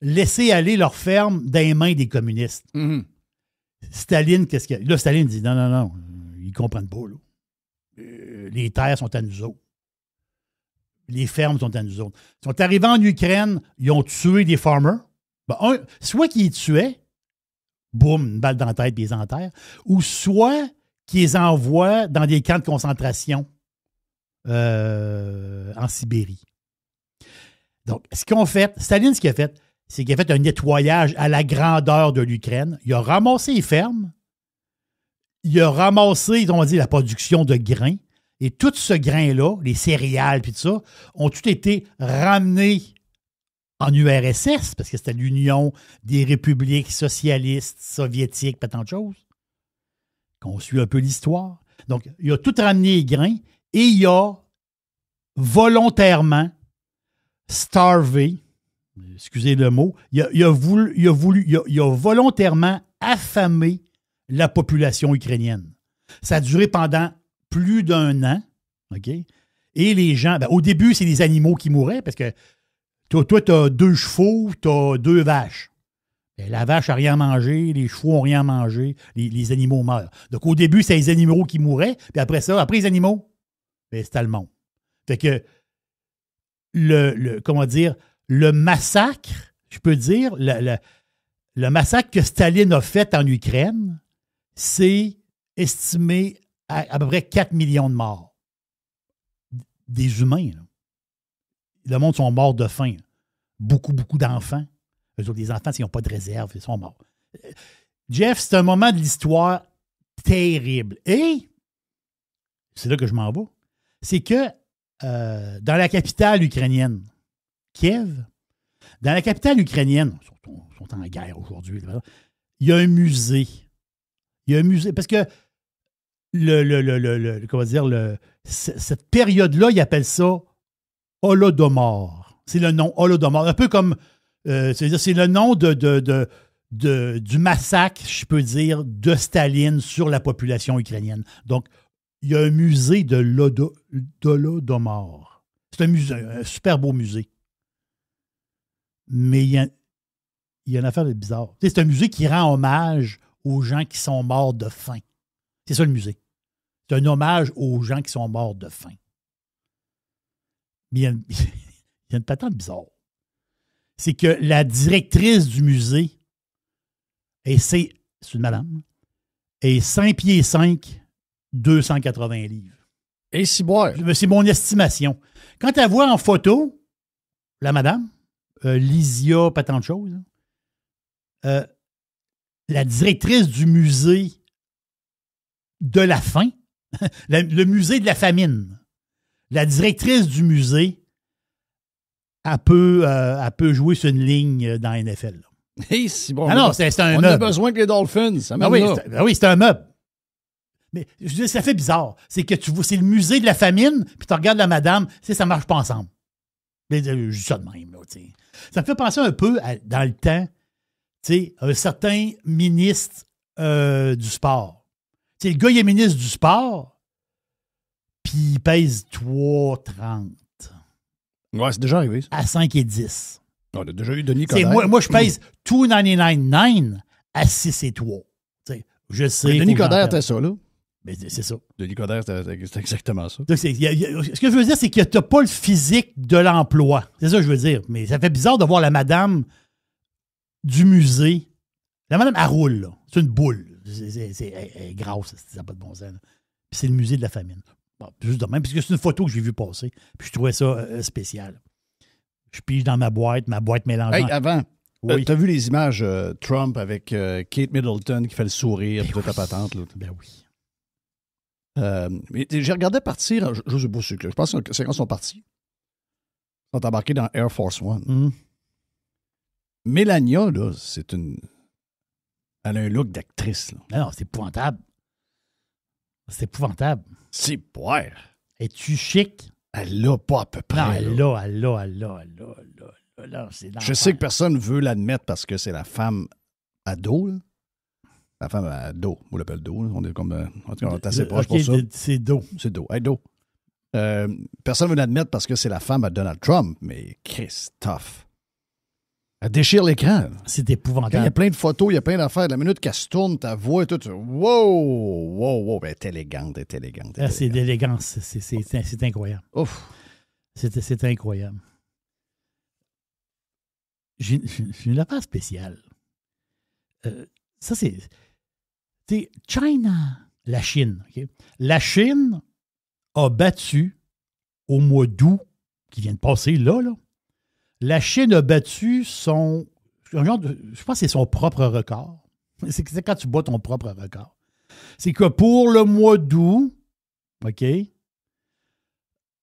laisser aller leur ferme dans les mains des communistes. Mm-hmm. Staline, qu'est-ce qu'il y a? Là, Staline dit non, ils ne comprennent pas. Là. Les terres sont à nous autres. Les fermes sont à nous autres. Ils sont arrivés en Ukraine, ils ont tué des farmers. Ben, soit qu'ils les tuaient, boum, une balle dans la tête, puis ils les enterrent, ou soit qu'ils les envoient dans des camps de concentration en Sibérie. Donc, Staline, ce qu'il a fait, c'est qu'il a fait un nettoyage à la grandeur de l'Ukraine. Il a ramassé les fermes, il a ramassé, on va dire, la production de grains. Et tout ce grain-là, les céréales puis tout ça, ont tout été ramenés en URSS, parce que c'était l'Union des républiques socialistes soviétiques, pas tant de choses. Qu'on suit un peu l'histoire. Donc, il a tout ramené les grains et il a volontairement starvé, excusez le mot, il a volontairement affamé la population ukrainienne. Ça a duré pendant plus d'1 an, OK? Et les gens, au début, c'est les animaux qui mouraient, parce que toi, tu as 2 chevaux, tu as 2 vaches. Et la vache n'a rien mangé, les chevaux n'ont rien mangé, les animaux meurent. Donc, au début, c'est les animaux qui mouraient, puis après ça, après les animaux, c'était le monde. Fait que, comment dire, le massacre, je peux dire, le massacre que Staline a fait en Ukraine, c'est estimé à peu près 4 millions de morts. Des humains, là. Le monde sont morts de faim. Beaucoup, beaucoup d'enfants. Eux autres, les enfants, s'ils n'ont pas de réserve, ils sont morts. Jeff, c'est un moment de l'histoire terrible. Et, c'est là que je m'en vais, c'est que dans la capitale ukrainienne, Kiev, dans la capitale ukrainienne, ils sont en guerre aujourd'hui, il y a un musée. Il y a un musée, parce que comment dire, cette période-là, ils appellent ça Holodomor. C'est le nom Holodomor. Un peu comme, c'est le nom du massacre, je peux dire, de Staline sur la population ukrainienne. Donc, il y a un musée de l'Holodomor. C'est un super beau musée. Mais il y a une affaire de bizarre. Tu sais, c'est un musée qui rend hommage aux gens qui sont morts de faim. C'est ça le musée. C'est un hommage aux gens qui sont morts de faim. Mais il y a une patente bizarre. C'est que la directrice du musée, c'est une madame, est 5 pieds 5, 280 livres. Et si boire. C'est mon estimation. Quand elle voit en photo, la madame, Lysia, pas tant de choses, la directrice du musée de la faim, le musée de la famine, la directrice du musée, elle peut jouer sur une ligne dans la NFL. Hey, si bon. Non, c'est un meuble. On a besoin que les Dolphins. Ça oui, c'est un meuble. Mais je dis, ça fait bizarre. C'est que tu vois, c'est le musée de la famine, puis tu regardes la madame, ça marche pas ensemble. Mais je dis ça de même, là, t'sais. Ça me fait penser un peu dans le temps, un certain ministre du sport. Le gars, il est ministre du sport, puis il pèse 3,30. Ouais, c'est déjà arrivé. Ça. À 5,10. On a déjà eu Denis Coderre. Moi, je pèse 2,99,9 à 6,3. Je sais. Denis Coderre, c'était ça, là. Mais c'est ça. Denis Coderre, c'était exactement ça. Donc, ce que je veux dire, c'est que tu n'as pas le physique de l'emploi. C'est ça que je veux dire. Mais ça fait bizarre de voir la madame du musée. La madame, elle roule, là. C'est une boule. Elle est grasse, ça n'a pas de bon sens. Puis c'est le musée de la famine. Bon, juste de même, puisque c'est une photo que j'ai vue passer. Puis je trouvais ça spécial. Je pige dans ma boîte mélangeant. Hey, avant, oui. Tu as vu les images Trump avec Kate Middleton qui fait le sourire, toute la patente, là. Ben oui. Mais j'ai regardé partir, je sais pas, je pense que c'est quand ils sont partis. Ils sont embarqués dans Air Force One. Mm. Melania, là, elle a un look d'actrice, là. Non, c'est épouvantable. C'est épouvantable. C'est poire. Es-tu chic? Elle l'a pas à peu près. Non, elle l'a. Je sais que personne ne veut l'admettre parce que c'est la femme ado, là. La femme ado. On l'appelle Do. Là. On est comme. On est assez proche pour ça. C'est Do. C'est Do. Hey, Do. Personne ne veut l'admettre parce que c'est la femme à Donald Trump, mais Christophe. Elle déchire l'écran. C'est épouvantable. Quand il y a plein de photos, il y a plein d'affaires. La minute qu'elle se tourne, ta voix et tout. Wow. Elle est élégante, C'est d'élégance. C'est incroyable. Ouf. C'est incroyable. J'ai une affaire spéciale. Ça, c'est China, la Chine. Okay? La Chine a battu au mois d'août, qui vient de passer là. La Chine a battu je pense que c'est son propre record. C'est quand tu bats ton propre record. c'est que pour le mois d'août, OK,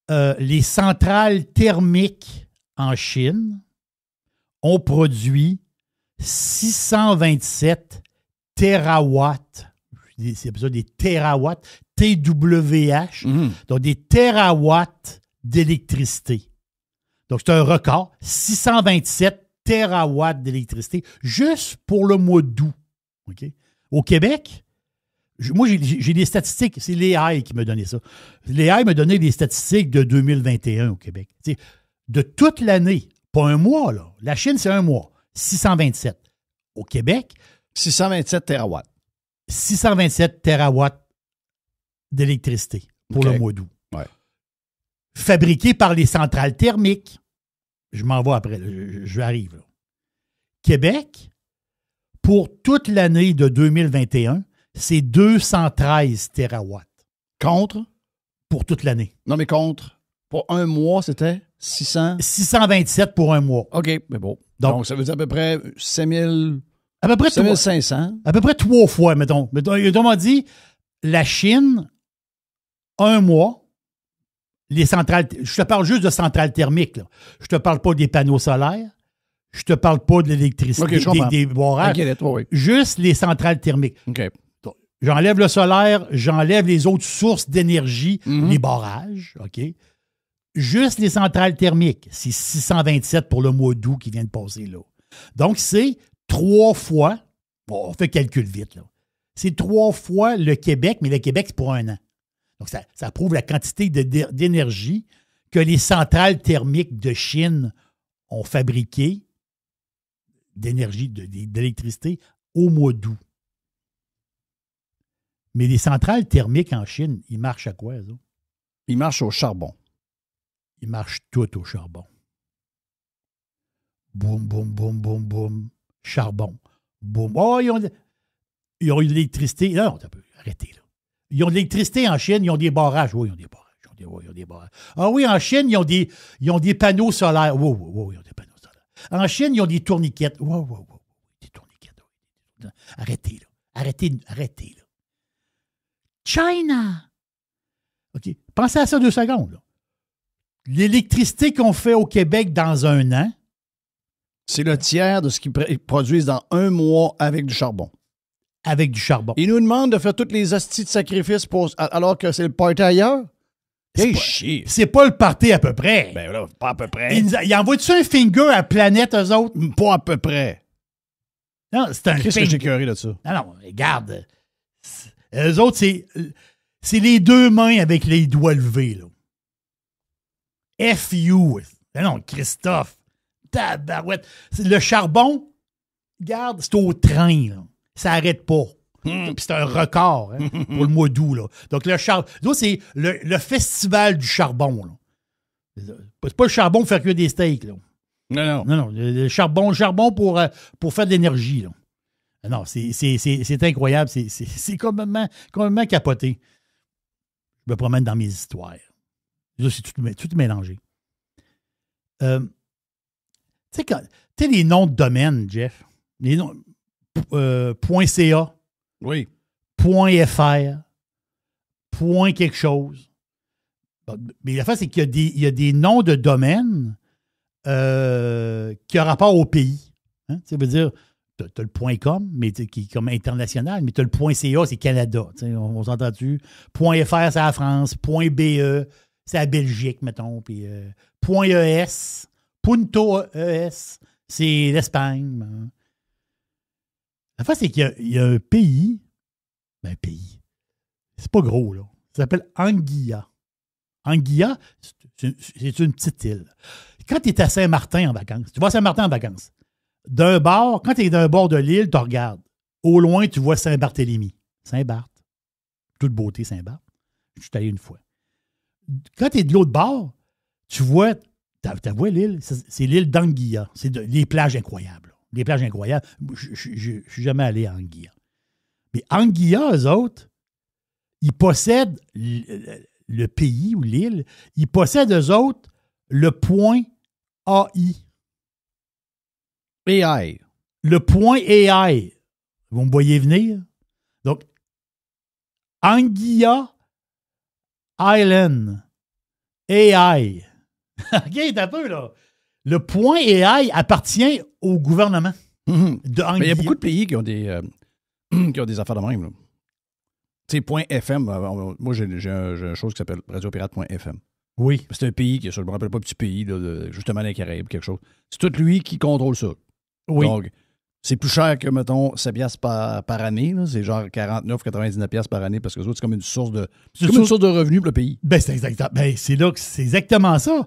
les centrales thermiques en Chine ont produit 627 térawatts. C'est ça, des térawatts, TWH, donc des térawatts d'électricité. Donc, c'est un record, 627 térawatts d'électricité, juste pour le mois d'août. OK? Au Québec, moi, j'ai des statistiques. C'est l'AI qui m'a donné ça. L'AI m'a donné des statistiques de 2021 au Québec. T'sais, de toute l'année, pas un mois, là. La Chine, c'est un mois. 627. Au Québec, 627 terawatts. 627 térawatts d'électricité pour le mois d'août. Ouais. Fabriqués par les centrales thermiques. Je m'en vais après. Je arrive. Là. Québec, pour toute l'année de 2021, c'est 213 térawatts. Contre? Pour toute l'année. Non, mais contre. Pour un mois, c'était 600? 627 pour un mois. OK, mais bon. Donc ça veut dire à peu près 5000... À peu près 5500. À peu près 3 fois, mettons. Autrement dit, la Chine, un mois, les centrales... Je te parle juste de centrales thermiques. Là. Je te parle pas des panneaux solaires. Je te parle pas de l'électricité, des barrages. Oui. Juste les centrales thermiques. OK. J'enlève le solaire, j'enlève les autres sources d'énergie, les barrages, OK? Juste les centrales thermiques. C'est 627 pour le mois d'août qui vient de passer là. Donc, c'est 3 fois, bon, on fait calcul vite, là. C'est 3 fois le Québec, mais le Québec, c'est pour un an. Donc, ça prouve la quantité d'énergie que les centrales thermiques de Chine ont fabriqué d'énergie, d'électricité au mois d'août. Mais les centrales thermiques en Chine, ils marchent à quoi, ça? Ils marchent au charbon. Ils marchent tout au charbon. Boum, boum, boum, boum, boum. Charbon. Boum. Oh, ils ont eu de l'électricité. Non, arrêtez, là. Ils ont de l'électricité en Chine, ils ont des barrages. Oui, ils ont des barrages. Ils ont des barrages. Ah oui, en Chine, ils ont des panneaux solaires. Oui, ils ont des panneaux solaires. En Chine, ils ont des tourniquettes. Oui. Des tourniquettes. Oui. Arrêtez, là. Arrêtez, là. China! OK. Pensez à ça 2 secondes. Là. L'électricité qu'on fait au Québec dans un an. C'est le tiers de ce qu'ils produisent dans un mois avec du charbon. Avec du charbon. Ils nous demandent de faire toutes les hosties de sacrifices alors que c'est le party ailleurs. C'est pas le party à peu près. Ben là, pas à peu près. Ils envoient-tu un finger à la planète, eux autres? Pas à peu près. Non, c'est un Qu'est-ce que j'ai écœuré de ça? Non, regarde. Eux autres, c'est les 2 mains avec les doigts levés, là. F.U. Non, Christophe. Tabarouette. Le charbon, regarde, c'est au train, là. Ça n'arrête pas. Puis c'est un record pour le mois d'août, là. Donc, c'est le festival du charbon, là. C'est pas le charbon pour faire cuire des steaks, là. Non. Le charbon pour faire de l'énergie, là. Non, c'est incroyable. C'est complètement capoté. Je me promène dans mes histoires. Là, c'est tout mélangé. Tu sais, les noms de domaine, Jeff. Les noms. .ca. Oui. .fr. Quelque chose. Mais la face, c'est qu'il y a des noms de domaine qui ont rapport au pays. Hein? Ça veut dire. Tu as le .com, mais qui est comme international, mais tu as le .ca, c'est Canada. On s'entend-tu? .fr, c'est la France. .be, c'est la Belgique, mettons. Puis .es, Punto ES, c'est l'Espagne. Hein. La face, c'est qu'il y a un pays. Ben, un pays. C'est pas gros, là. Ça s'appelle Anguilla. Anguilla, c'est une petite île. Quand tu es à Saint-Martin en vacances, tu vas à Saint-Martin en vacances. D'un bord, quand tu es d'un bord de l'île, tu regardes. Au loin, tu vois Saint-Barthélemy. Saint-Barth. Toute beauté, Saint-Barth. Je suis allé une fois. Quand tu es de l'autre bord, tu vois, tu vois l'île, c'est l'île d'Anguilla. C'est les plages incroyables. Des plages incroyables. Je ne suis jamais allé à Anguilla. Mais Anguilla, eux autres, ils possèdent le pays ou l'île, ils possèdent, eux autres, le point AI. AI. Le point AI. Vous me voyez venir? Donc, Anguilla Island AI. OK, t'as un peu, là. Le point AI appartient au gouvernement de Anguilla. Mais il y a beaucoup de pays qui ont des, qui ont des affaires de même. Là. Tu sais, point .fm, moi, j'ai une chose qui s'appelle radiopirate.fm. Oui. C'est un pays qui est, je ne me rappelle pas, petit pays, là, justement, dans les Caraïbes, quelque chose. C'est tout lui qui contrôle ça. Oui. Donc, c'est plus cher que, mettons, 7 piastres par année. Là. C'est genre 49,99 piastres par année parce que c'est comme une source de, source de revenus pour le pays. Ben, c'est exactement ça.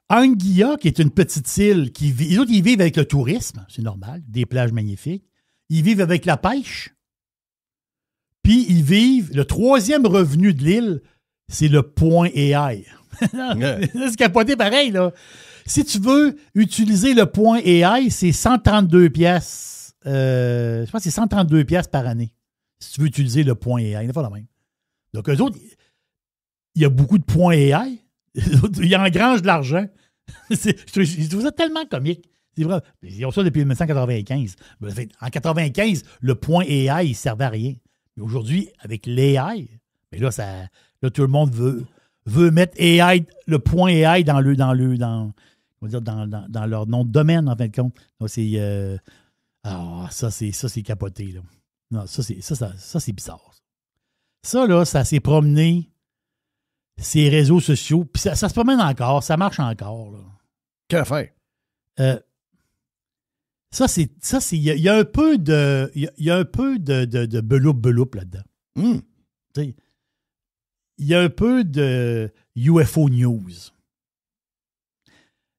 Anguilla, qui est une petite île, les autres, ils vivent avec le tourisme, c'est normal, des plages magnifiques. Ils vivent avec la pêche. Puis, ils vivent, le troisième revenu de l'île, c'est le point AI. C'est capoté pareil, là. Si tu veux utiliser le point AI, c'est 132 piastres. Je pense que c'est 132 piastres par année. Si tu veux utiliser le point AI, il n'est pas la même. Donc, eux autres, il y a beaucoup de points AI. Ils engrangent de l'argent. Je trouve ça tellement comique. C'est vrai. Ils ont ça depuis 1995. En 1995, le point AI, il ne servait à rien. Mais aujourd'hui, avec l'AI, mais là, tout le monde veut mettre AI, le point AI dans leur nom de domaine, en fin de compte. Donc, ça, c'est capoté. Là. Non, ça, c'est bizarre. Ça, là, ça s'est promené ces réseaux sociaux. Puis ça se promène encore, ça marche encore. Là. Quelle affaire? Il y a un peu de. Il y a un peu de beloup là-dedans. Il y a un peu de UFO News.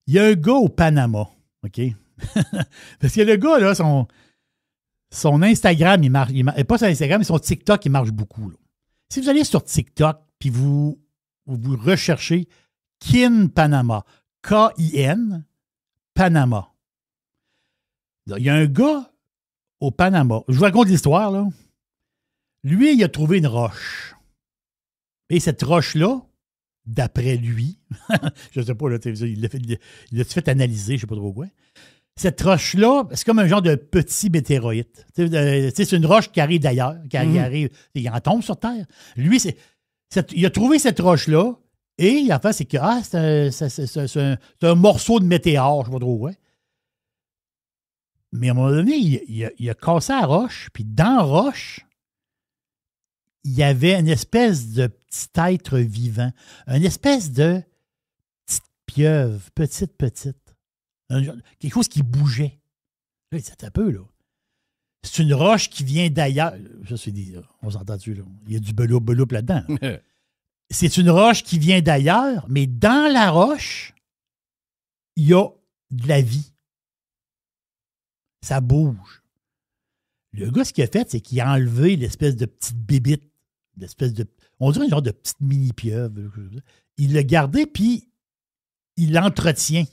Il y a un gars au Panama, OK? Parce que le gars, là, son Instagram, il marche. Pas son Instagram, mais son TikTok, il marche beaucoup. Là. Si vous allez sur TikTok, puis vous recherchez Kin Panama, K-I-N, Panama. Il y a un gars au Panama. Je vous raconte l'histoire, là. Lui, il a trouvé une roche. Et cette roche-là, d'après lui, je ne sais pas, là, il l'a fait analyser, je ne sais pas trop quoi. Cette roche-là, c'est comme un genre de petit météorite. C'est une roche qui arrive d'ailleurs, qui arrive, il en tombe sur Terre. Lui, il a trouvé cette roche-là, et la fin, c'est que c'est un morceau de météore, je ne sais pas trop quoi. Mais à un moment donné, il a cassé la roche, puis dans la roche, il y avait une espèce de petit être vivant, une espèce de petite pieuvre, petite. Quelque chose qui bougeait. Là, il dit, un peu, là. C'est une roche qui vient d'ailleurs. Ça, on s'entend-tu, là? Il y a du beloup là-dedans. Là. C'est une roche qui vient d'ailleurs, mais dans la roche, il y a de la vie. Ça bouge. Le gars, ce qu'il a fait, c'est qu'il a enlevé l'espèce de petite bébite, on dirait un genre de petite mini-pieuvre. Il l'a gardé, puis il l'entretient.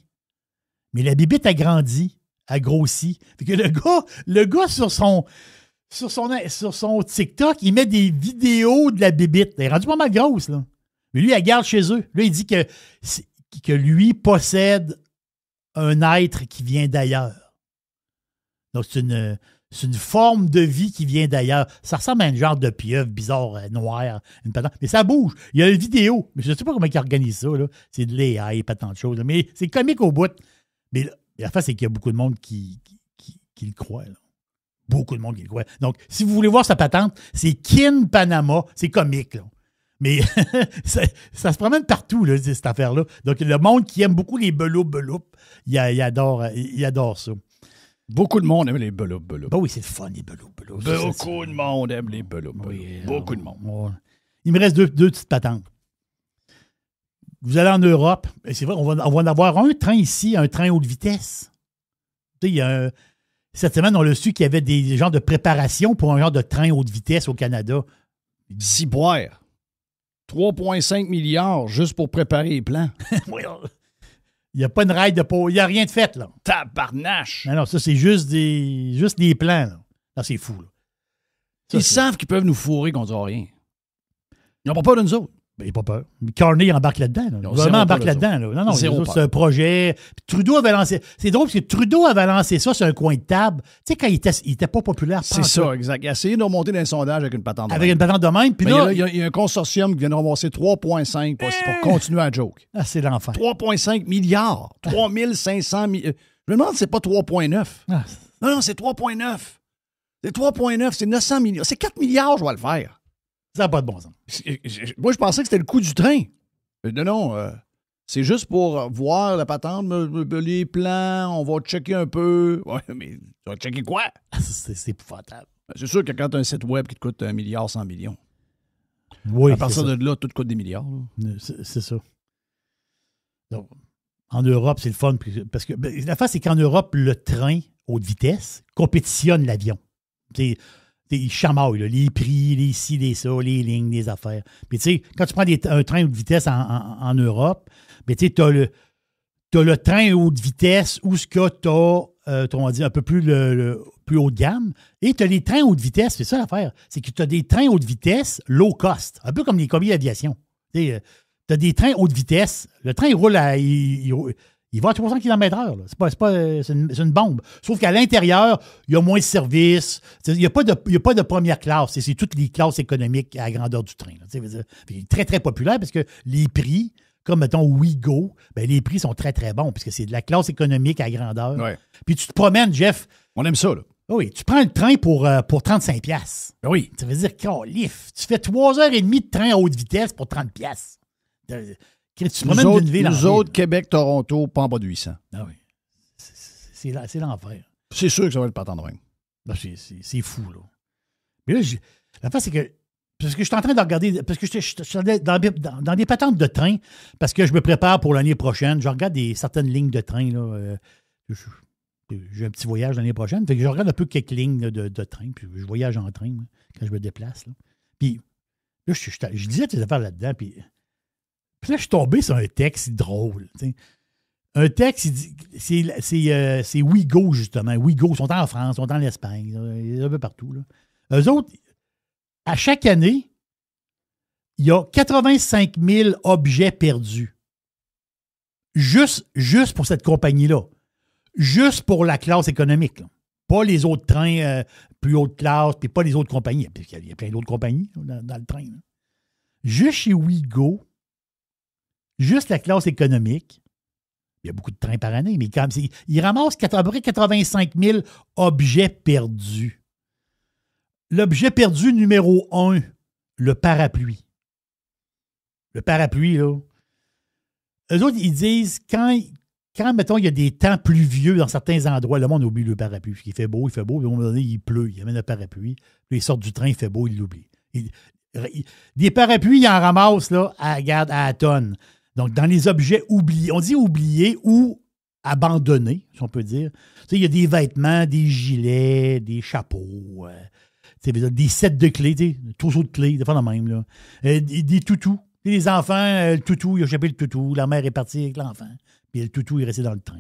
Mais la bébite a grandi, a grossi. Fait que le gars sur son TikTok, il met des vidéos de la bébite. Elle est rendue pas mal grosse, là. Mais lui, elle garde chez eux. Là, il dit que lui possède un être qui vient d'ailleurs. Donc, c'est une forme de vie qui vient d'ailleurs. Ça ressemble à un genre de pieuvre bizarre, noire, une patente. Mais ça bouge. Il y a une vidéo. Mais je ne sais pas comment ils organisent ça. Là. C'est de l'AI, pas tant de choses. Là. Mais c'est comique au bout. Mais la face, c'est qu'il y a beaucoup de monde qui le croit. Là. Beaucoup de monde qui le croit. Donc, si vous voulez voir sa patente, c'est Kin Panama. C'est comique. Là. Mais ça se promène partout, là, cette affaire-là. Donc, le monde qui aime beaucoup les beloups, il adore ça. Beaucoup de monde aime les beloups. Ben oui, c'est le fun, les beloups. Beaucoup de monde aime les beloups. Oui, beaucoup de monde. Ouais. Il me reste deux petites patentes. Vous allez en Europe, et c'est vrai, on va en avoir un train ici, un train haute vitesse. Tu sais, cette semaine, on l'a su qu'il y avait des genres de préparation pour un genre de train haute vitesse au Canada. Ciboire. 3,5 milliards juste pour préparer les plans. Il n'y a pas une raille de peau. Il n'y a rien de fait, là. Tabarnache! Non, ça, c'est juste des plans, là. Non, c'est fou, là. Ils savent qu'ils peuvent nous fourrer qu'on ne dira rien. Ils n'ont pas peur de nous autres. Ben, il n'a pas peur. Carney embarque là-dedans. Là. Le Non, gouvernement zéro embarque peur, là-dedans. Là. Non, Zéro c'est peur. un projet. Puis Trudeau avait lancé. C'est drôle parce que Trudeau avait lancé ça sur un coin de table. Tu sais, quand il était pas populaire. C'est ça, exact. Il a essayé de remonter dans les sondages avec une patente de Avec même. une patente de même. Puis Mais là, il y a un consortium qui vient de ramasser 3,5 pour continuer à joke. ah, c'est l'enfer. 3,5 milliards. 3500 milliards. Je me demande si c'est pas 3,9. Ah, Non, c'est 3,9. C'est 3,9, c'est 900 millions. C'est 4 milliards, je vais le faire. ça n'a pas de bon sens. Moi, je pensais que c'était le coût du train. Non, c'est juste pour voir la patente, les plans, on va checker un peu. Ouais, mais tu vas checker quoi? C'est épouvantable. C'est sûr que quand tu as un site web qui te coûte 1 milliard 100 millions, Oui, à partir de là, tout coûte des milliards. Là. c'est ça. Donc, en Europe, c'est le fun. Parce que l'affaire, c'est qu'en Europe, le train haute vitesse compétitionne l'avion. Ils chamaillent, là, les prix, les ci, les ça, les lignes, les affaires. Puis, tu sais, quand tu prends un train haute vitesse en Europe, tu as le train haute vitesse où tu as, on va dire, un peu plus le plus haut de gamme. Et tu as les trains haute vitesse. C'est ça l'affaire. C'est que tu as des trains haute vitesse low cost, un peu comme les compagnies d'aviation. Tu as des trains haute vitesse. Le train, il roule il va à 300 km/h. C'est une bombe. Sauf qu'à l'intérieur, il y a moins de services. Il n'y a pas de première classe. C'est toutes les classes économiques à la grandeur du train. Il est très, très populaire parce que les prix, comme mettons Ouigo, ben, les prix sont très, très bons parce que c'est de la classe économique à grandeur. Ouais. Puis tu te promènes, Jeff. On aime ça, là. Oui, tu prends le train pour 35$. Ben oui. Ça veut dire tu fais 3h30 de train à haute vitesse pour 30$. Tu te promènes d'une ville en nous ville. autres, Québec, Toronto, pas en bas de 800. Ah oui. C'est l'enfer. C'est sûr que ça va être pas de même. Ben, c'est fou, là. Mais là, la fin, c'est que. Parce que je suis en train de regarder. Parce que je suis dans des patentes de train, parce que je me prépare pour l'année prochaine. Je regarde certaines lignes de train, là. J'ai un petit voyage l'année prochaine. Fait que je regarde un peu quelques lignes là, de train. Puis je voyage en train là, quand je me déplace. Là. Puis là, je disais tes affaires là-dedans. Puis là, je suis tombé sur un texte drôle. T'sais. Un texte, il dit, c'est Ouigo, justement. Ouigo, ils sont en France, ils sont en Espagne, là, un peu partout. Là. Eux autres, à chaque année, il y a 85 000 objets perdus. Juste pour cette compagnie-là. Juste pour la classe économique. Là. Pas les autres trains plus haute classe, puis pas les autres compagnies. Il y a plein d'autres compagnies là, dans le train. Là. Juste chez Ouigo, juste la classe économique, il y a beaucoup de trains par année, mais quand même, ils ramassent à peu près 85 000 objets perdus. L'objet perdu numéro 1, le parapluie. Le parapluie, là. Eux autres, ils disent, quand mettons, il y a des temps pluvieux dans certains endroits, le monde oublie le parapluie. Il fait beau, puis à un moment donné, il pleut, il amène le parapluie. Puis ils sortent du train, il fait beau, il l'oublie. Des parapluies, ils en ramassent, là, à la tonne. Donc, dans les objets oubliés, on dit oubliés ou abandonnés, si on peut dire. Tu sais, il y a des vêtements, des gilets, des chapeaux, des sets de clés, des trousseaux de clés, des fois de même, là. Des toutous. Les enfants, le toutou, il a échappé le toutou, la mère est partie avec l'enfant, puis le toutou est resté dans le train.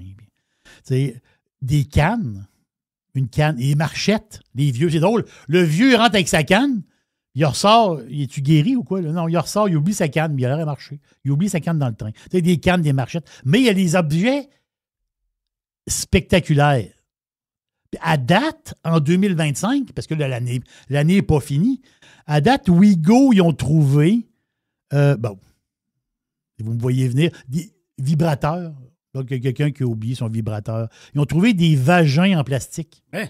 Puis, des cannes, une canne, et des marchettes, les vieux, c'est drôle. Le vieux, il rentre avec sa canne, il ressort, es-tu guéri ou quoi? Là? Non, il ressort, il oublie sa canne, mais il aurait marché. Il oublie sa canne dans le train. Tu sais, des cannes, des marchettes. Mais il y a des objets spectaculaires. Puis à date, en 2025, parce que là, l'année n'est pas finie, à date, Ouigo, ils ont trouvé, vous me voyez venir, des vibrateurs. Donc, il y a quelqu'un qui a oublié son vibrateur. Ils ont trouvé des vagins en plastique. Hein?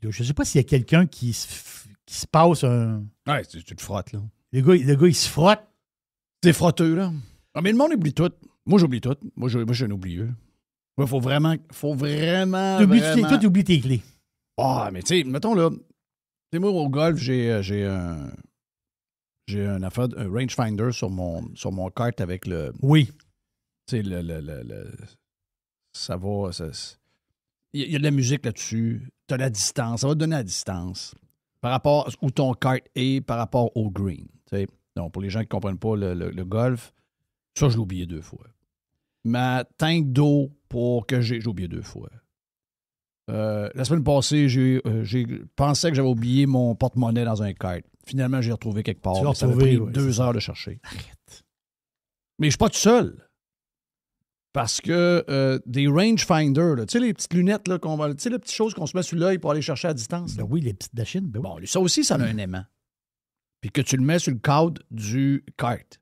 Je ne sais pas s'il y a quelqu'un qui se passe un... Ouais, tu te frottes, là. Le gars, il se frotte. C'est frotteux, là. Ah, mais le monde oublie tout. Moi, j'oublie tout. Moi, je suis un oublieux. Il faut vraiment... Toi, tu oublies tes clés. Ah, mais tu sais, mettons, là... Tu sais, moi, au golf, j'ai un affaire, un rangefinder sur mon kart avec le... Oui. Tu sais, ça va... Il y a de la musique là-dessus. Tu as la distance. Ça va te donner la distance par rapport où ton kart est par rapport au green. T'sais. Donc, pour les gens qui ne comprennent pas le golf, ça, je l'ai oublié 2 fois. Ma tank d'eau pour que j'ai oublié 2 fois. La semaine passée, j'ai pensé que j'avais oublié mon porte-monnaie dans un kart. Finalement, j'ai retrouvé quelque part. Tu l'as Ça m'a retrouvé, pris 2 heures de chercher. Arrête. Mais je suis pas tout seul. Parce que des rangefinder, tu sais, les petites lunettes, là, tu sais, les petites choses qu'on se met sur l'œil pour aller chercher à distance. Ben oui, les petites machines. Ben oui. Bon, ça aussi, ça a un aimant. Puis que tu le mets sur le cadre du kart.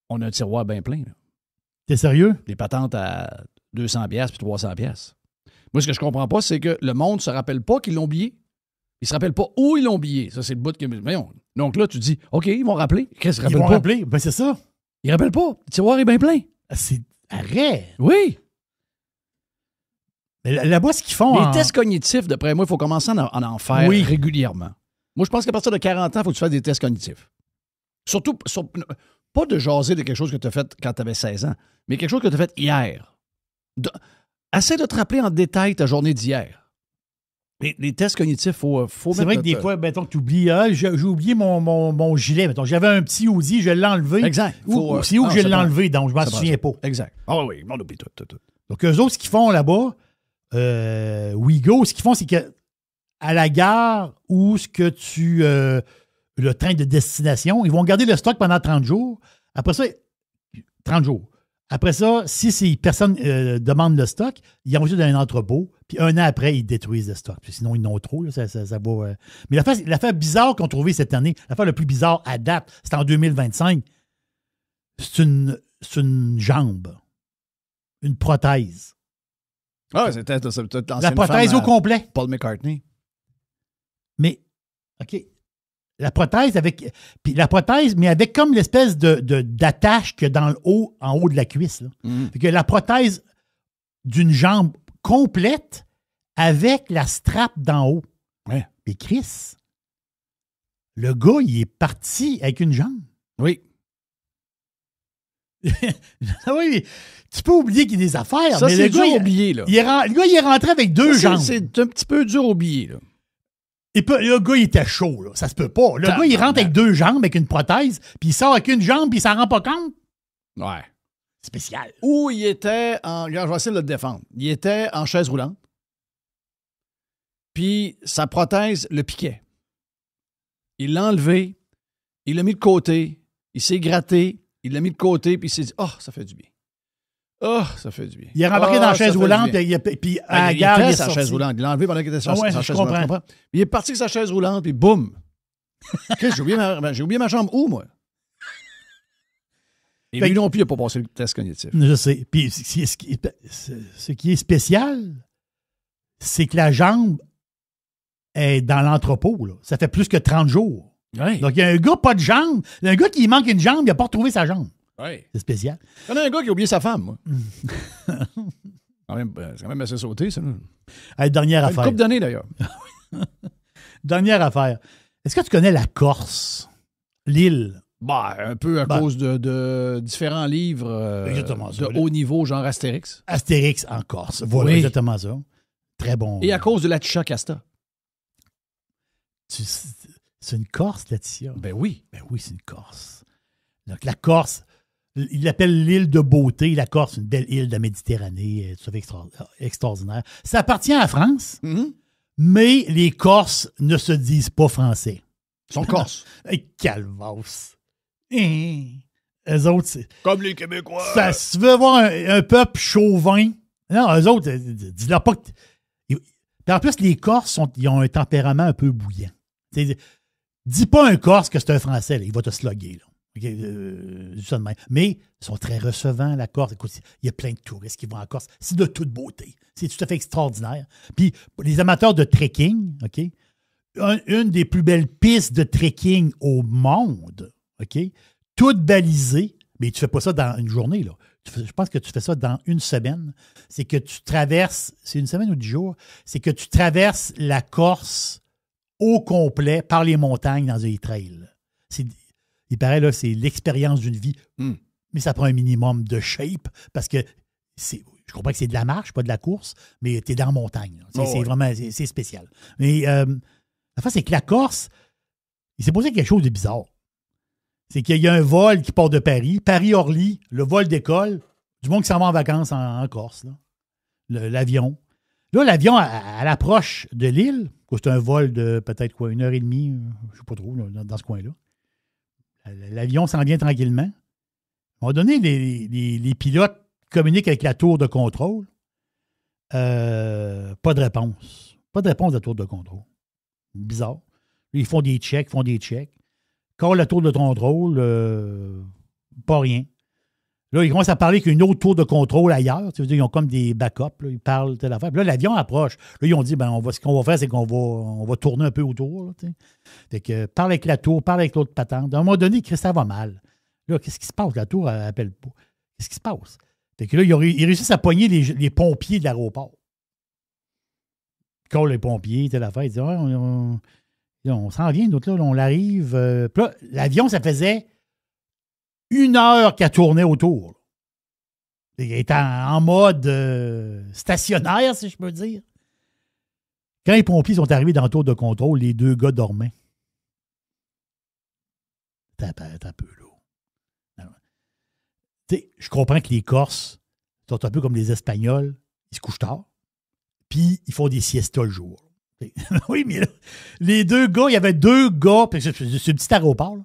On a un tiroir bien plein. Là. T'es sérieux? Des patentes à 200$ puis 300$. Moi, ce que je comprends pas, c'est que le monde se rappelle pas qu'ils l'ont oublié. Ils se rappellent pas où ils l'ont oublié. Ça, c'est le bout que... Voyons. Donc là, tu dis, OK, ils vont rappeler. Qu'est-ce qu'ils Ils vont rappellent pas? rappeler. Ben c'est ça. Ils rappellent pas. Le tiroir est bien plein. C'est... Arrête. Oui. Mais là-bas, ce qu'ils font... Les tests cognitifs, d'après moi, il faut commencer à en faire Oui. régulièrement. Moi, je pense qu'à partir de 40 ans, il faut que tu fasses des tests cognitifs. Surtout, pas de jaser de quelque chose que tu as fait quand tu avais 16 ans, mais quelque chose que tu as fait hier. Essaie de te rappeler en détail ta journée d'hier. Les tests cognitifs, faut C'est mettre vrai que des fois, mettons que tu oublies, j'ai oublié mon gilet. Mettons, j'avais un petit Audi, je l'ai enlevé. Exact. C'est où que je l'ai enlevé, donc je m'en ça souviens passe. pas. Exact. Ah oui, on oublie tout. Donc, eux autres, ce qu'ils font là-bas, WeGo, ce qu'ils font, c'est que à la gare ou ce que le train de destination, ils vont garder le stock pendant 30 jours. Après ça, 30 jours. Après ça, si ces personnes demandent le stock, ils envoient ça dans un entrepôt, puis un an après, ils détruisent le stock. Puis sinon, ils n'ont trop, là, ça va... Mais l'affaire bizarre qu'on a trouvée cette année, l'affaire la plus bizarre à date, c'est en 2025, c'est une jambe, une prothèse. Ah, c'était La prothèse au complet. Paul McCartney. Mais, OK, la prothèse mais avec comme l'espèce d'attache qu'il y a dans le haut, en haut de la cuisse. Là. Fait que la prothèse d'une jambe complète avec la strap d'en haut. Ouais. Mais Chris, le gars, il est parti avec une jambe. Oui. Oui, tu peux oublier qu'il y a des affaires. Ça, mais c'est le dur gars, à oublier, là. le gars, il est rentré avec deux jambes. C'est un petit peu dur à oublier, là. Le gars, il était chaud, là. Ça se peut pas. Le gars, il rentre avec deux jambes, avec une prothèse, puis il sort avec une jambe, puis il s'en rend pas compte. Ouais. Spécial. Ou il était en... Regarde, je vais essayer de le défendre. Il était en chaise roulante, puis sa prothèse le piquait. Il l'a enlevé, il l'a mis de côté, il s'est gratté, il l'a mis de côté, puis il s'est dit « Oh, ça fait du bien. Oh, ça fait du bien. » Il est rembarqué dans la chaise roulante, puis à la gare, il est sa sorti. chaise roulante. Il l'a enlevé pendant qu'il était sur sa chaise comprends. roulante. Il est parti avec sa chaise roulante, puis boum! J'ai oublié ma chambre où, moi? Et lui non plus, il n'a pas passé le test cognitif. Je sais. Puis ce qui est spécial, c'est que la jambe est dans l'entrepôt. Là. Ça fait plus que 30 jours. Ouais. Donc, il y a un gars pas de jambe. Il y a un gars qui manque une jambe, il n'a pas retrouvé sa jambe. Ouais. C'est spécial. Il y en a un gars qui a oublié sa femme, moi. C'est quand même assez sauté, ça. Allez, dernière affaire. Une couple d'années, d'ailleurs. Dernière affaire. Est-ce que tu connais la Corse? L'île? Bah, un peu à cause de différents livres de haut niveau, genre Astérix. Astérix en Corse. Voilà, oui. Exactement ça. Très bon. Et à cause de Laetitia Casta. C'est une Corse, Laetitia? Ben oui. Ben oui, c'est une Corse. Donc, la Corse, il l'appelle l'île de beauté. La Corse, une belle île de la Méditerranée. Tout ça fait extraordinaire. Ça appartient à la France, mais les Corses ne se disent pas français. Ils sont Corses. Calvasse. Eux autres, c'est... Comme les Québécois. Si tu veux voir un peuple chauvin, non, eux autres, dis-leur pas que... En plus, les Corses, ils ont un tempérament un peu bouillant. Dis pas un Corse que c'est un Français, là, il va te slugger. Là. Ça de même. Mais ils sont très recevants, la Corse. Écoute, il y a plein de touristes qui vont en Corse. C'est de toute beauté. C'est tout à fait extraordinaire. Puis, les amateurs de trekking, OK? Une des plus belles pistes de trekking au monde, OK? Toute balisée, mais tu ne fais pas ça dans une journée, là. Je pense que tu fais ça dans une semaine. C'est que tu traverses, c'est une semaine ou 10 jours, c'est que tu traverses la Corse au complet par les montagnes dans un trail. Il paraît, là, c'est l'expérience d'une vie. Mais ça prend un minimum de shape parce que je comprends que c'est de la marche, pas de la course, mais tu es dans la montagne. C'est vraiment c'est spécial. Mais la fin, c'est que la Corse, il s'est posé quelque chose de bizarre. C'est qu'il y a un vol qui part de Paris, Paris-Orly, le vol d'école, du monde qui s'en va en vacances en Corse. Là. l'avion. Là, l'avion, à l'approche de l'île, c'est un vol de peut-être 1h30, je ne sais pas trop, là, dans ce coin-là. L'avion s'en vient tranquillement. À un moment donné, les pilotes communiquent avec la tour de contrôle. Pas de réponse. Pas de réponse de la tour de contrôle. Bizarre. Ils font des checks. Quand la tour de contrôle, pas rien. Là, ils commencent à parler qu'une autre tour de contrôle ailleurs. Tu veux dire, ils ont comme des backups. Là, ils parlent de l'affaire. Puis là, l'avion approche. Là, ils ont dit, ce qu'on va faire, c'est qu'on va tourner un peu autour. Là, fait que, parle avec la tour, parle avec l'autre patente. À un moment donné, ça va mal. Là, qu'est-ce qui se passe? La tour, elle n'appelle pas. Qu'est-ce qui se passe? Fait que là, ils réussissent à pogner les pompiers de l'aéroport. Quand les pompiers, telle affaire, ils disent, on s'en vient, nous autres, là, on l'arrive. Puis là, l'avion, ça faisait 1 heure qu'elle tournait autour. Il était en mode stationnaire, si je peux dire. Quand les pompiers sont arrivés dans le tour de contrôle, les 2 gars dormaient. T'as un peu, là. Je comprends que les Corses sont un peu comme les Espagnols. Ils se couchent tard. Puis, ils font des siestas le jour. Oui, mais là, les 2 gars, il y avait 2 gars, c'est un petit aéroport, là,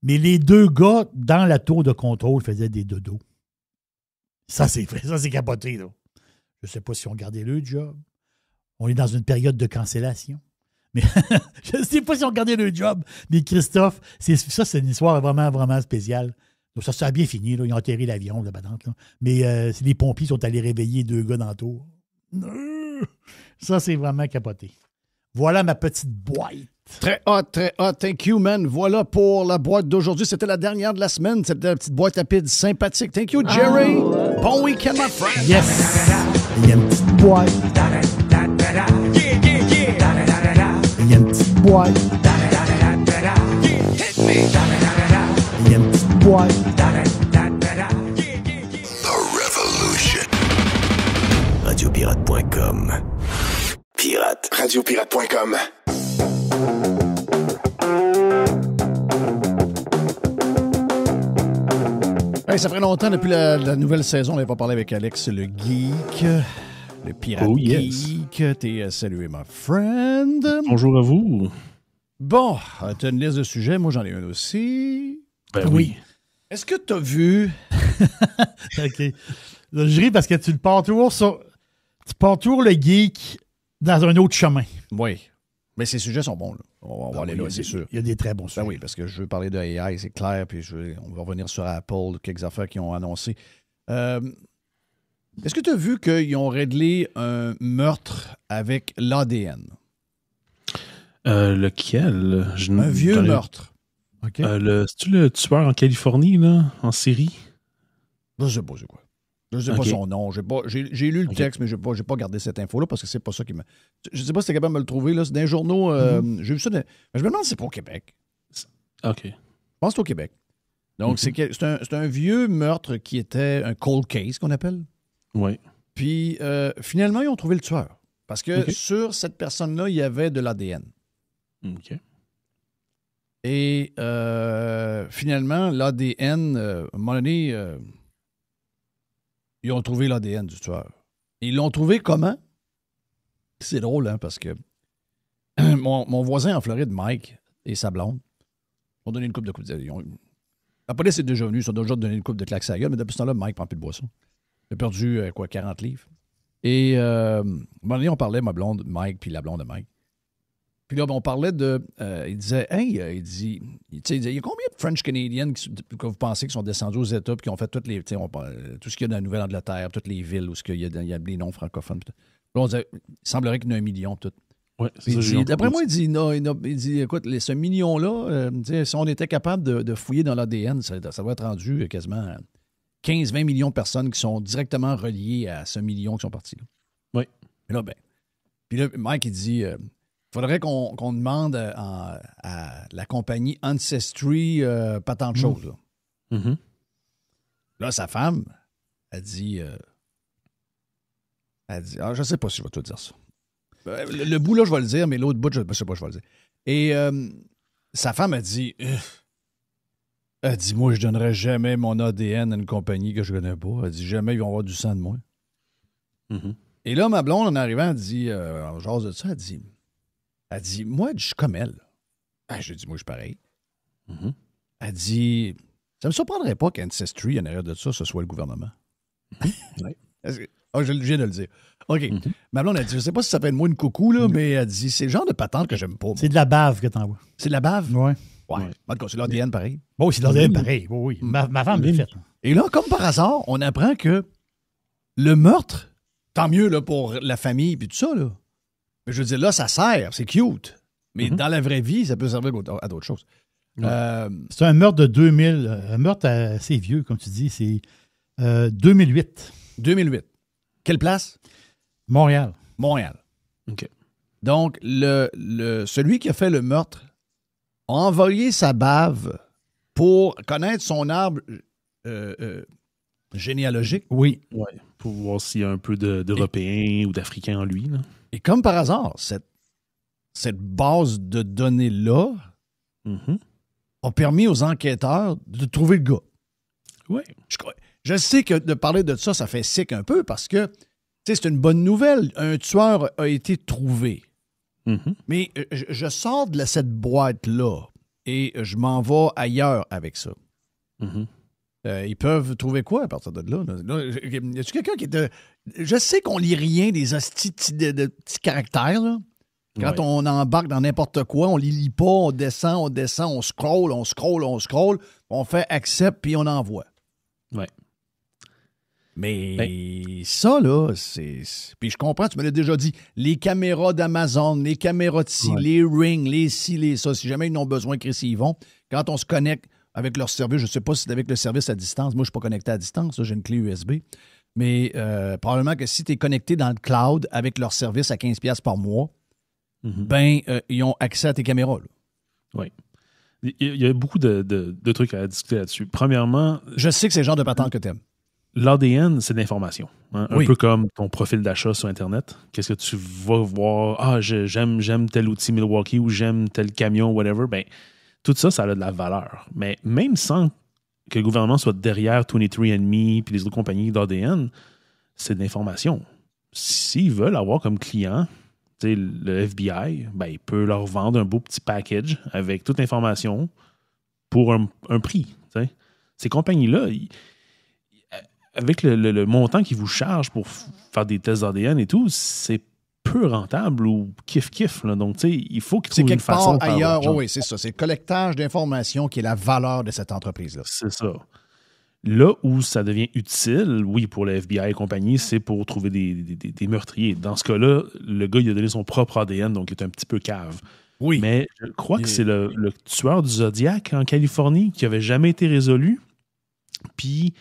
mais les 2 gars dans la tour de contrôle faisaient des dodos. Ça, c'est capoté, là. Je ne sais pas si on gardait le job. On est dans une période de cancellation. Mais je ne sais pas si on gardait le job. Mais Christophe, c'est une histoire vraiment, vraiment spéciale. Donc ça a bien fini, là. Ils ont enterré l'avion, la badante, là. Mais les pompiers sont allés réveiller 2 gars dans la tour. Ça, c'est vraiment capoté. Voilà ma petite boîte. Très hot, très hot. Thank you, man. Voilà pour la boîte d'aujourd'hui. C'était la dernière de la semaine. C'était la petite boîte rapide sympathique. Thank you, Jerry. Bon week-end, my friend. Yes. Il y a une petite boîte. Il y a une petite boîte. Il y a une petite boîte. The Revolution. Radiopirate.com. Pirate. Radiopirate.com. Hey, ça ferait longtemps depuis la nouvelle saison. On n'avait pas parlé avec Alex, le geek, le pirate geek. T'es salué, my friend. Bonjour à vous. Bon, t'as une liste de sujets. Moi, j'en ai un aussi. Ben oui. Est-ce que t'as vu... OK. Là, je ris parce que tu pars toujours le geek dans un autre chemin. Oui. Mais ces sujets sont bons, là. On va aller là, c'est sûr. Il y a des très bons sujets. Ben oui, parce que je veux parler de AI, c'est clair, puis on va revenir sur Apple, quelques affaires qu'ils ont annoncées. Est-ce que tu as vu qu'ils ont réglé un meurtre avec l'ADN? Lequel? Un vieux meurtre. OK. C'est-tu le tueur en Californie, là, en série? Je sais pas c'est quoi. Je sais pas son nom. J'ai lu le texte, mais je n'ai pas gardé cette info-là parce que c'est pas ça qui m'a... Je sais pas si tu es capable de me le trouver. Là. C'est dans les journaux. J'ai vu ça. Mais je me demande si c'est pas au Québec. OK. Je pense que c'est au Québec. Donc, c'est un vieux meurtre qui était un cold case, qu'on appelle. Oui. Puis, finalement, ils ont trouvé le tueur. Parce que sur cette personne-là, il y avait de l'ADN. OK. Et finalement, l'ADN, à un moment donné, ils ont trouvé l'ADN du tueur. Et ils l'ont trouvé comment? C'est drôle, hein, parce que mon voisin en Floride, Mike, et sa blonde, ont donné une coupe de coupe. La police est déjà venue, ils ont déjà donné une coupe de claques à la gueule, mais depuis ce temps-là, Mike prend plus de boisson. Il a perdu, 40 livres. Et à un moment donné, on parlait, ma blonde, Mike, puis la blonde de Mike. Puis là, on parlait de... il disait, il dit, il y a combien de French Canadiens que vous pensez qui sont descendus aux États puis qui ont fait toutes les, tout ce qu'il y a dans la Nouvelle-Angleterre, toutes les villes où il y a des noms francophones. Là, on disait, il semblerait qu'il y en ait 1 million. Tout. Ouais, d'après moi, il dit, écoute, ce million-là, si on était capable de fouiller dans l'ADN, ça doit être rendu quasiment 15-20 millions de personnes qui sont directement reliées à ce million qui sont partis. Là. Oui. Mais là, puis là, Mike, il dit... il faudrait qu'on demande à la compagnie Ancestry pas tant de choses. Là. Mm-hmm. Là, sa femme, elle dit je sais pas si je vais tout dire ça. Le bout, là, je vais le dire, mais l'autre bout, je sais pas, je vais le dire. Et sa femme a dit, moi, je donnerais jamais mon ADN à une compagnie que je connais pas. Elle dit, jamais ils vont avoir du sang de moi. Mm-hmm. Et là, ma blonde, en arrivant, elle dit, en jase de ça, elle dit, moi, je suis comme elle. Ben, j'ai dit, moi, je suis pareil. Mhm. Elle dit, ça me surprendrait pas qu'Ancestry, en arrière de ça, ce soit le gouvernement. Ouais. Je viens de le dire. OK. Ma blonde, elle dit, je sais pas si ça fait de moi une coucou, là, mais elle dit, c'est le genre de patente que j'aime pas. Moi. C'est de la bave que t'envoies. C'est de la bave? Ouais. Ouais. En tout cas, c'est l'ADN pareil. Bon, c'est de l'ADN pareil. Oui. Ma femme l'a fait. Et là, comme par hasard, on apprend que le meurtre, tant mieux là, pour la famille et tout ça, là. Mais je veux dire, là, ça sert, c'est cute. Mais dans la vraie vie, ça peut servir à d'autres choses. C'est un meurtre de 2000, un meurtre assez vieux, comme tu dis. C'est 2008. 2008. Quelle place? Montréal. Montréal. OK. Donc, celui qui a fait le meurtre a envoyé sa bave pour connaître son arbre généalogique. Oui. Ouais. Pour voir s'il y a un peu d'Européens ou d'Africains en lui. Là. Et comme par hasard, cette base de données-là a permis aux enquêteurs de trouver le gars. Oui. Je sais que de parler de ça, ça fait sick un peu parce que c'est une bonne nouvelle. Un tueur a été trouvé. Mais je sors de cette boîte-là et je m'en vais ailleurs avec ça. Ils peuvent trouver quoi à partir de là? Y a-tu quelqu'un qui est... Je sais qu'on lit rien des hosties de petits caractères, là. Quand on embarque dans n'importe quoi, on les lit pas, on descend, on scroll, on fait accept, puis on envoie. Ouais. Mais ça, là, c'est... Puis je comprends, tu me l'as déjà dit, les caméras d'Amazon, les caméras de ci, les Ring, les ci, les ça, si jamais ils n'ont besoin, Chris, ils vont. Quand on se connecte avec leur service, je ne sais pas si c'est avec le service à distance. Moi, je ne suis pas connecté à distance, là, j'ai une clé USB. Mais probablement que si tu es connecté dans le cloud avec leur service à 15$ par mois, ils ont accès à tes caméras. Oui. Il y a beaucoup de trucs à discuter là-dessus. Premièrement... Je sais que c'est le genre de patente que tu aimes. L'ADN, c'est de l'information. Hein? Oui. Un peu comme ton profil d'achat sur Internet. Qu'est-ce que tu vas voir? Ah, j'aime tel outil Milwaukee ou j'aime tel camion, whatever. Ben, tout ça, ça a de la valeur. Mais même sans que le gouvernement soit derrière 23andMe puis les autres compagnies d'ADN, c'est de l'information. S'ils veulent avoir comme client le FBI, ben, il peut leur vendre un beau petit package avec toute l'information pour un prix. T'sais. Ces compagnies-là, avec le montant qu'ils vous chargent pour faire des tests d'ADN et tout, c'est peu rentable ou kiff-kiff. Là. Donc, il faut qu'ils trouvent une façon de faire ailleurs. Oui, c'est ça. C'est le collectage d'informations qui est la valeur de cette entreprise-là. C'est ça. Là où ça devient utile, oui, pour le FBI et compagnie, c'est pour trouver des meurtriers. Dans ce cas-là, le gars, il a donné son propre ADN, donc il est un petit peu cave. Oui. Mais je crois que c'est le tueur du Zodiac en Californie qui n'avait jamais été résolu. Puis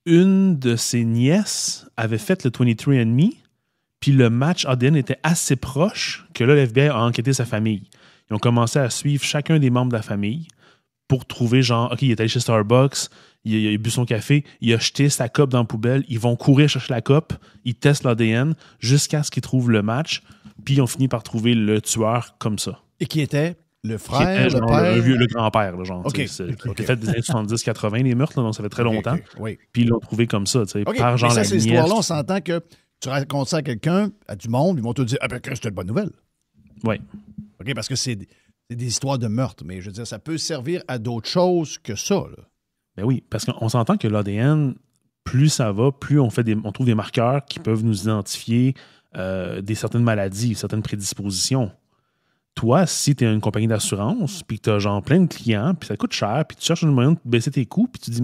une de ses nièces avait fait le 23andMe, puis le match ADN était assez proche que là, le FBI a enquêté sa famille. Ils ont commencé à suivre chacun des membres de la famille pour trouver genre, OK, il est allé chez Starbucks, il a bu son café, il a jeté sa coupe dans la poubelle, ils vont courir chercher la coupe, ils testent l'ADN jusqu'à ce qu'ils trouvent le match, puis ils ont fini par trouver le tueur comme ça. Et qui était le frère, était, le père? Le grand-père, là, genre. OK. C'était fait des années 70-80, les meurtres, là, donc ça fait très longtemps. Oui. Puis ils l'ont trouvé comme ça, tu sais, par genre mais ça, la ces nièce. histoires-là, on s'entend que tu racontes ça à quelqu'un, à du monde, ils vont te dire « Ah ben, c'est une bonne nouvelle. » Oui. OK, parce que c'est des histoires de meurtre, mais je veux dire, ça peut servir à d'autres choses que ça, là. Ben oui, parce qu'on s'entend que l'ADN, plus ça va, plus on trouve des marqueurs qui peuvent nous identifier certaines maladies, certaines prédispositions. Toi, si tu es une compagnie d'assurance, puis que tu as genre plein de clients, puis ça coûte cher, puis tu cherches un moyen de baisser tes coûts, puis tu dis,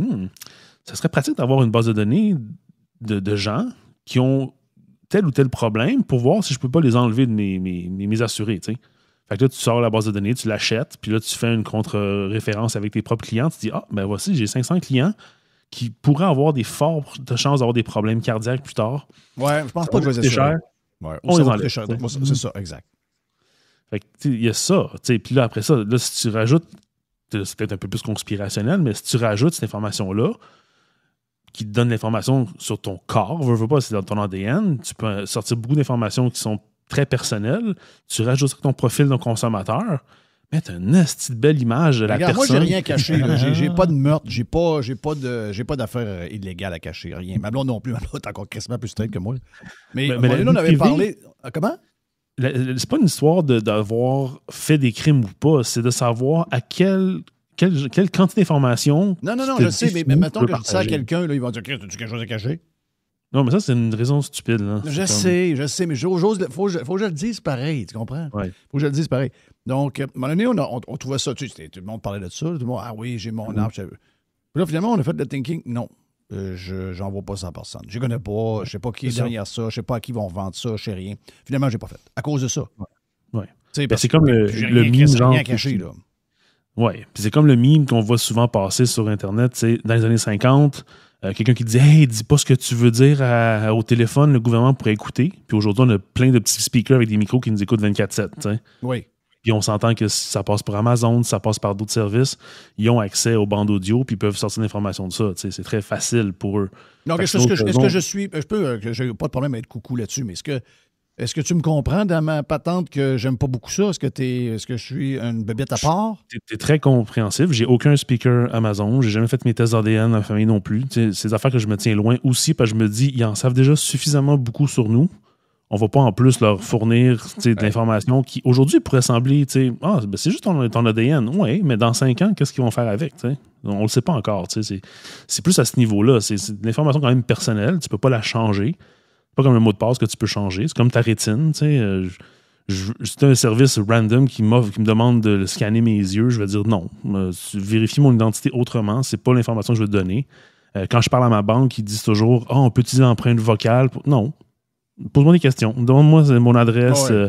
ça serait pratique d'avoir une base de données de gens qui ont tel ou tel problème pour voir si je peux pas les enlever de mes assurés, tu sais. Fait que là, tu sors la base de données, tu l'achètes, puis là, tu fais une contre-référence avec tes propres clients. Tu dis, ben voici, j'ai 500 clients qui pourraient avoir des fortes chances d'avoir des problèmes cardiaques plus tard. Ouais, je pense pas que je vais cher. Ouais, on les enlève. C'est ça, exact. Fait que, il y a ça. Puis là, après ça, là, si tu rajoutes, c'est peut-être un peu plus conspirationnel, mais si tu rajoutes cette information-là, qui te donne l'information sur ton corps, veux pas, c'est dans ton ADN, tu peux sortir beaucoup d'informations qui sont très personnelles, tu rajoutes ton profil de consommateur, mettre une esti de belle image de la Regarde, personne. moi, j'ai rien caché. Là. J'ai pas de meurtre, j'ai pas d'affaires illégales à cacher, rien. Ma blonde non plus, ma blonde est encore crissement plus straight que moi. Mais Mais on la avait vie parlé... Comment? C'est pas une histoire d'avoir fait des crimes ou pas, c'est de savoir à quelle quantité d'informations. Non, qui te je sais, dit mais où mettons tu que peux je dis ça à partager. quelqu'un, là, il va dire, Chris, as-tu quelque chose à cacher? Non, mais ça, c'est une raison stupide. Là. Je sais, mais faut que je le dise pareil, tu comprends? Ouais. Faut que je le dise pareil. Donc, à un moment donné, on trouvait ça, tu sais, tout le monde parlait de ça, tout le monde, ah oui, j'ai mon arbre. Puis là, finalement, on a fait le thinking, non, j'en vois pas ça à personne. Je connais pas, je sais pas qui est derrière ça, je sais pas à qui vont vendre ça, je sais rien. Finalement, j'ai pas fait. À cause de ça. Ouais. Tu sais, Ben, c'est comme le j'ai meme, genre. rien caché, là. Ouais. Puis c'est comme le meme qu'on voit souvent passer sur Internet, tu sais, dans les années 50. Quelqu'un qui dit « Hey, dis pas ce que tu veux dire au téléphone, le gouvernement pourrait écouter. » Puis aujourd'hui, on a plein de petits speakers avec des micros qui nous écoutent 24/7. Tu sais. Oui. Puis on s'entend que si ça passe par Amazon, si ça passe par d'autres services, ils ont accès aux bandes audio puis ils peuvent sortir l'information de ça. Tu sais, c'est très facile pour eux. Donc, est-ce que je suis... j'ai pas de problème à être coucou là-dessus, mais est-ce que tu me comprends dans ma patente que j'aime pas beaucoup ça? Est-ce que je suis une bébête à part? T'es très compréhensif. J'ai aucun speaker Amazon. J'ai jamais fait mes tests ADN dans ma famille non plus. Tu sais, c'est des affaires que je me tiens loin aussi parce que je me dis, ils en savent déjà suffisamment beaucoup sur nous. On va pas en plus leur fournir de l'information qui, aujourd'hui, pourrait sembler, ben, c'est juste ton ADN. Oui, mais dans 5 ans, qu'est-ce qu'ils vont faire avec? T'sais? On le sait pas encore. C'est plus à ce niveau-là. C'est de l'information quand même personnelle. Tu peux pas la changer. Pas comme un mot de passe que tu peux changer. C'est comme ta rétine. C'est un service random qui me demande de scanner mes yeux. Je vais dire non. Vérifie mon identité autrement. C'est pas l'information que je veux te donner. Quand je parle à ma banque, ils disent toujours on peut utiliser l'empreinte vocale. Non. Pose-moi des questions. Demande-moi mon adresse, ma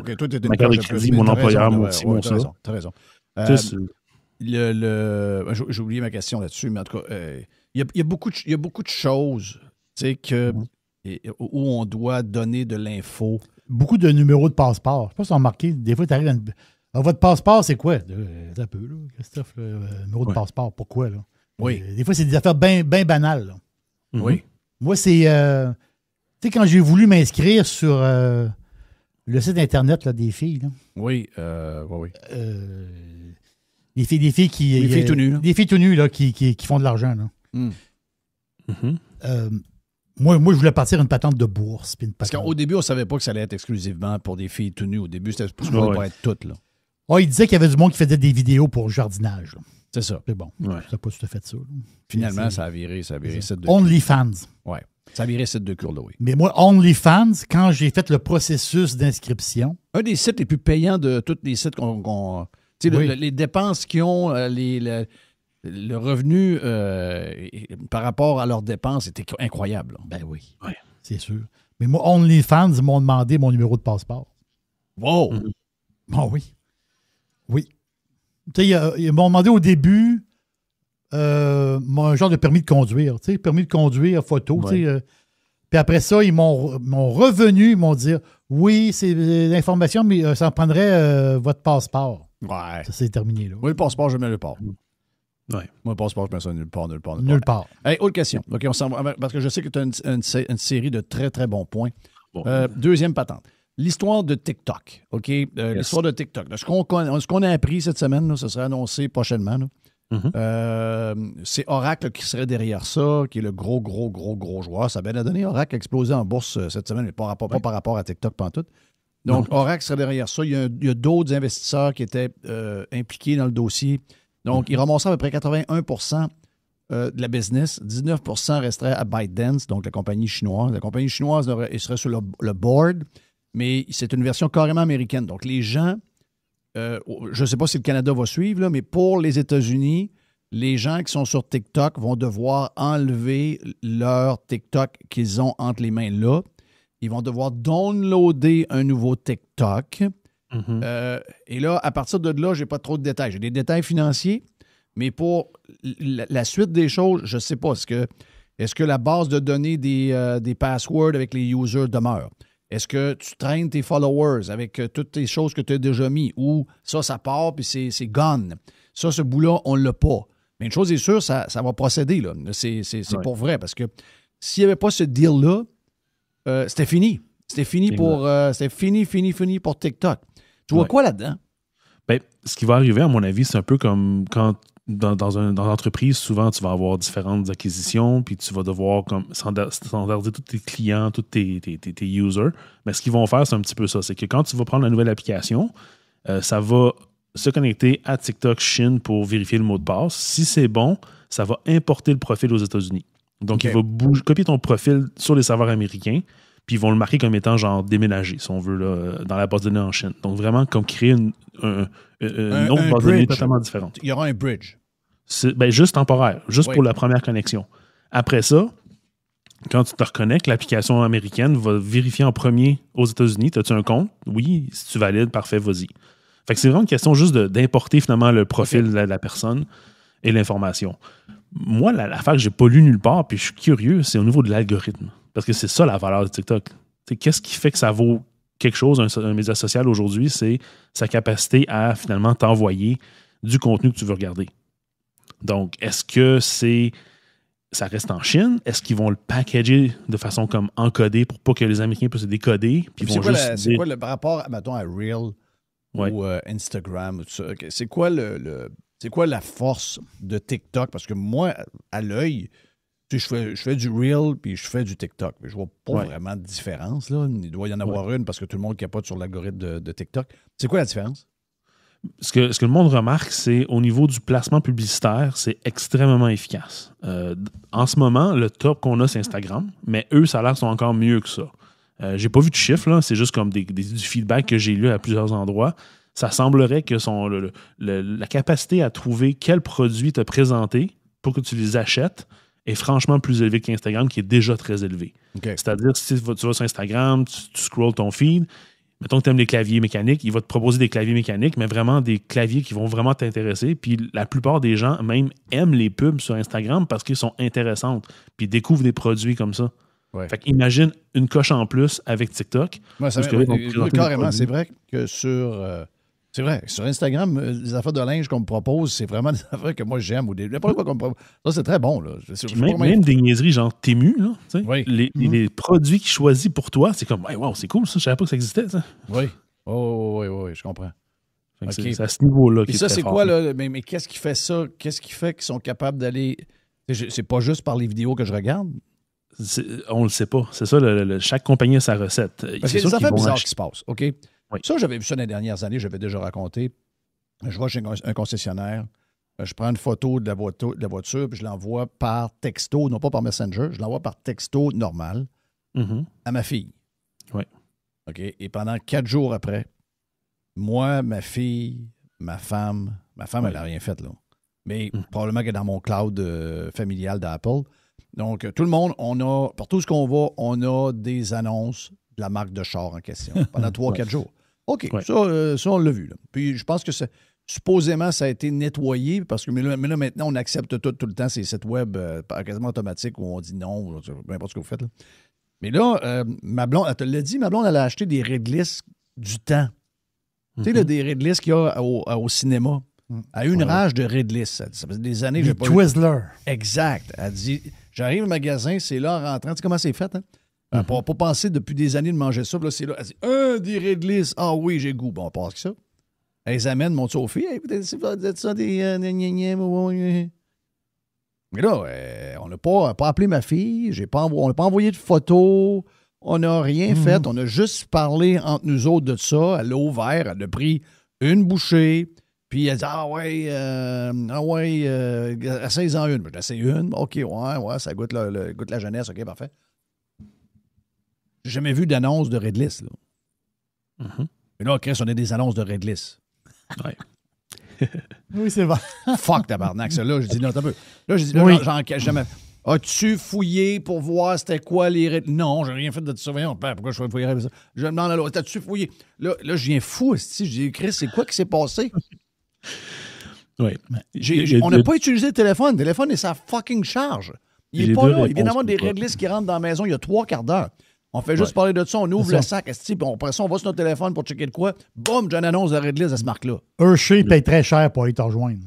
carte de crédit, mon employeur, mon ci, mon ça. T'as raison. J'ai oublié ma question là-dessus, mais en tout cas, il y a beaucoup de choses où on doit donner de l'info. Beaucoup de numéros de passeport. Je sais pas si on a remarqué. Des fois, tu arrives à votre passeport, c'est quoi? Un peu, là, Christophe, numéro de passeport. Pourquoi, là? Oui. Des fois, c'est des affaires bien banales. Là. Oui. Moi, c'est... tu sais, quand j'ai voulu m'inscrire sur le site Internet là, des filles, là, oui. des filles qui... Les filles tout nues. Des filles tout nues là, qui font de l'argent. Là. Mm. Moi, je voulais partir une patente de bourse. Parce qu'au début, on ne savait pas que ça allait être exclusivement pour des filles tout nues. Au début, c'était pour être toutes. Là. Oh, il disait qu'il y avait du monde qui faisait des vidéos pour jardinage. Là. C'est ça. C'est bon. Ouais. C'est pas tout à fait ça. Là. Finalement, ça a viré site de... OnlyFans. Oui. Ça a viré site de cours, là, oui. Mais moi, OnlyFans, quand j'ai fait le processus d'inscription... Un des sites les plus payants de tous les sites qu'on tu sais, les dépenses qu'ils ont, le revenu par rapport à leurs dépenses était incroyable. Là. Ben oui, c'est sûr. Mais moi, OnlyFans m'ont demandé mon numéro de passeport. Wow! Bon, oui. Oui. Tu sais, ils m'ont demandé au début mon genre de permis de conduire. Tu sais, permis de conduire, photo. Tu sais, puis après ça, ils m'ont revenu, ils m'ont dit oui, c'est l'information, mais ça en prendrait votre passeport. Ouais. Ça s'est terminé, là. Moi, le passeport, je mets le port. Ouais. Moi, le passeport, je mets ça nulle part. Nulle part. Hey, autre question. OK, on s'en va, parce que je sais que tu as une série de très, très bons points. Bon. Deuxième patente. L'histoire de TikTok. OK? L'histoire de TikTok. Là, ce qu'on a appris cette semaine, là, ça sera annoncé prochainement. Là. C'est Oracle qui serait derrière ça, qui est le gros joueur. Ça a bien donné. Oracle a explosé en bourse cette semaine, mais pas par rapport à TikTok pantoute. Donc, Oracle serait derrière ça. Il y a d'autres investisseurs qui étaient impliqués dans le dossier. Donc, il remonterait à peu près 81% de la business. 19% resterait à ByteDance, donc la compagnie chinoise. La compagnie chinoise serait sur le board, mais c'est une version carrément américaine. Donc, les gens, je ne sais pas si le Canada va suivre, là, mais pour les États-Unis, les gens qui sont sur TikTok vont devoir enlever leur TikTok qu'ils ont entre les mains là. Ils vont devoir downloader un nouveau TikTok. Et là, à partir de là, je n'ai pas trop de détails. J'ai des détails financiers, mais pour la suite des choses, je ne sais pas. Est-ce que la base de données des passwords avec les users demeure? Est-ce que tu traînes tes followers avec toutes tes choses que tu as déjà mis? Ou ça part, puis c'est gone. Ça, ce bout-là, on ne l'a pas. Mais une chose est sûre, ça va procéder. Là. C'est pour vrai, parce que s'il n'y avait pas ce deal-là, c'était fini. C'était fini pour TikTok. Tu vois quoi là-dedans? Ben, ce qui va arriver, à mon avis, c'est un peu comme quand dans l'entreprise, souvent, tu vas avoir différentes acquisitions, puis tu vas devoir comme standardiser tous tes clients, tous tes users. Mais ce qu'ils vont faire, c'est un petit peu ça. C'est que quand tu vas prendre la nouvelle application, ça va se connecter à TikTok Chine pour vérifier le mot de passe. Si c'est bon, ça va importer le profil aux États-Unis. Donc, il va copier ton profil sur les serveurs américains, puis ils vont le marquer comme étant genre déménagé, si on veut, là, dans la base de données en Chine. Donc, vraiment, comme créer une autre base de données totalement différente. Il y aura un bridge. Ben, juste temporaire, juste pour la première connexion. Après ça, quand tu te reconnectes, l'application américaine va vérifier en premier aux États-Unis. As-tu un compte? Oui. Si tu valides, parfait, vas-y. Fait que c'est vraiment une question juste d'importer finalement le profil de la personne et l'information. Moi, l'affaire que j'ai pas lue nulle part, puis je suis curieux, c'est au niveau de l'algorithme. Parce que c'est ça la valeur de TikTok. Qu'est-ce qui fait que ça vaut quelque chose, un média social aujourd'hui? C'est sa capacité à finalement t'envoyer du contenu que tu veux regarder. Donc, est-ce que ça reste en Chine? Est-ce qu'ils vont le packager de façon comme encodée pour pas que les Américains puissent se décoder? Puis c'est quoi le rapport, mettons, à Reel ou Instagram? C'est quoi c'est quoi la force de TikTok? Parce que moi, à l'œil, je fais du Reel puis je fais du TikTok. Mais je vois pas vraiment de différence. Là. Il doit y en avoir une parce que tout le monde capote sur l'algorithme de TikTok. C'est quoi la différence? Ce que le monde remarque, c'est au niveau du placement publicitaire, c'est extrêmement efficace. En ce moment, le top qu'on a, c'est Instagram, mais eux, ça a l'air qu'ils sont encore mieux que ça. J'ai pas vu de chiffres, là, c'est juste comme du feedback que j'ai lu à plusieurs endroits. Ça semblerait que la capacité à trouver quel produit te présenter pour que tu les achètes est franchement plus élevée qu'Instagram, qui est déjà très élevé. Okay. C'est-à-dire, si tu vas sur Instagram, tu scrolls ton feed, mettons que tu aimes les claviers mécaniques, il va te proposer des claviers mécaniques, mais vraiment des claviers qui vont vraiment t'intéresser. Puis la plupart des gens même aiment les pubs sur Instagram parce qu'ils sont intéressantes. Puis ils découvrent des produits comme ça. Ouais. Fait qu'imagine une coche en plus avec TikTok. Ouais, carrément, c'est vrai que sur Instagram, les affaires de linge qu'on me propose, c'est vraiment des affaires que moi j'aime. Ou n'importe quoi qu'on me propose. Ça, c'est très bon. Là. Même des niaiseries genre Temu, là, les produits qu'ils choisissent pour toi, c'est comme, wow, c'est cool, ça. Je savais pas que ça existait. Ça. Oui. Oui, je comprends. Okay. C'est à ce niveau-là. Et ça, c'est quoi, là? Mais qu'est-ce qui fait ça? Qu'est-ce qui fait qu'ils sont capables d'aller. C'est pas juste par les vidéos que je regarde? On le sait pas. C'est ça, chaque compagnie a sa recette. Parce qu'il y a des affaires bizarres qui se passent, OK? Oui. Ça, j'avais vu ça dans les dernières années, j'avais déjà raconté. Je vais chez un concessionnaire, je prends une photo de la voiture, puis je l'envoie par texto, non pas par Messenger, je l'envoie par texto normal à ma fille. Oui. OK? Et pendant 4 jours après, moi, ma fille, ma femme, elle n'a rien fait, là. Mais probablement qu'elle est dans mon cloud familial d'Apple. Donc, tout le monde, partout où on va, on a des annonces de la marque de char en question pendant 3-4 jours. OK, ça, on l'a vu. Là. Puis, je pense que supposément, ça a été nettoyé parce que mais là, maintenant, on accepte tout le temps ces sites web quasiment automatiques où on dit non, peu importe ce que vous faites. Là. Mais là, ma blonde, elle te l'a dit, ma blonde, elle a acheté des Redlist du temps. Tu sais, là, des Redlist qu'il y a au cinéma. Elle a eu une rage de Redlist. Ça fait des années que j'ai pas Twizzler. Exact. Elle dit, j'arrive au magasin, c'est là en rentrant. Tu sais comment c'est fait, hein? Elle n'a pas pensé depuis des années de manger ça. Là, c'est là. Elle dit, des Redlist. Ah oui, j'ai goût. Bon, on passe que ça. Elle les amène, mon Sophie. Hey, vous êtes ça des... Mais là, on n'a pas appelé ma fille. On n'a pas envoyé de photos. On n'a rien fait. On a juste parlé entre nous autres de ça. Elle l'a ouvert. Elle a pris une bouchée. Puis elle dit, essaye-en une. J'en essaye une. OK, ouais, ça goûte la jeunesse. OK, parfait. J'ai jamais vu d'annonce de Redlist. Là. Mais là, Chris, on a des annonces de Redlist. Ouais. Oui, c'est vrai. Fuck, tabarnak, ça. Là, je dis, non, t'as peu. Là, je dis, j'enquête jamais. As-tu fouillé pour voir c'était quoi les Redlist? Non, j'ai rien fait de ça. Pourquoi je fouiller avec ça? Je demande à l'autre, t'as-tu fouillé? Là, je viens fou. Je dis, Chris, c'est quoi qui s'est passé? Oui. On n'a pas utilisé le téléphone. Le téléphone est sa fucking charge. Il n'est pas là. Il vient d'avoir des Redlist qui rentrent dans la maison il y a 3/4 d'heure. On fait juste parler de ça, on ouvre le sac, puis après ça, on va sur notre téléphone pour checker de quoi. Boum, j'ai une annonce de Redlist à ce marque-là. Hershey paye très cher pour aller te rejoindre.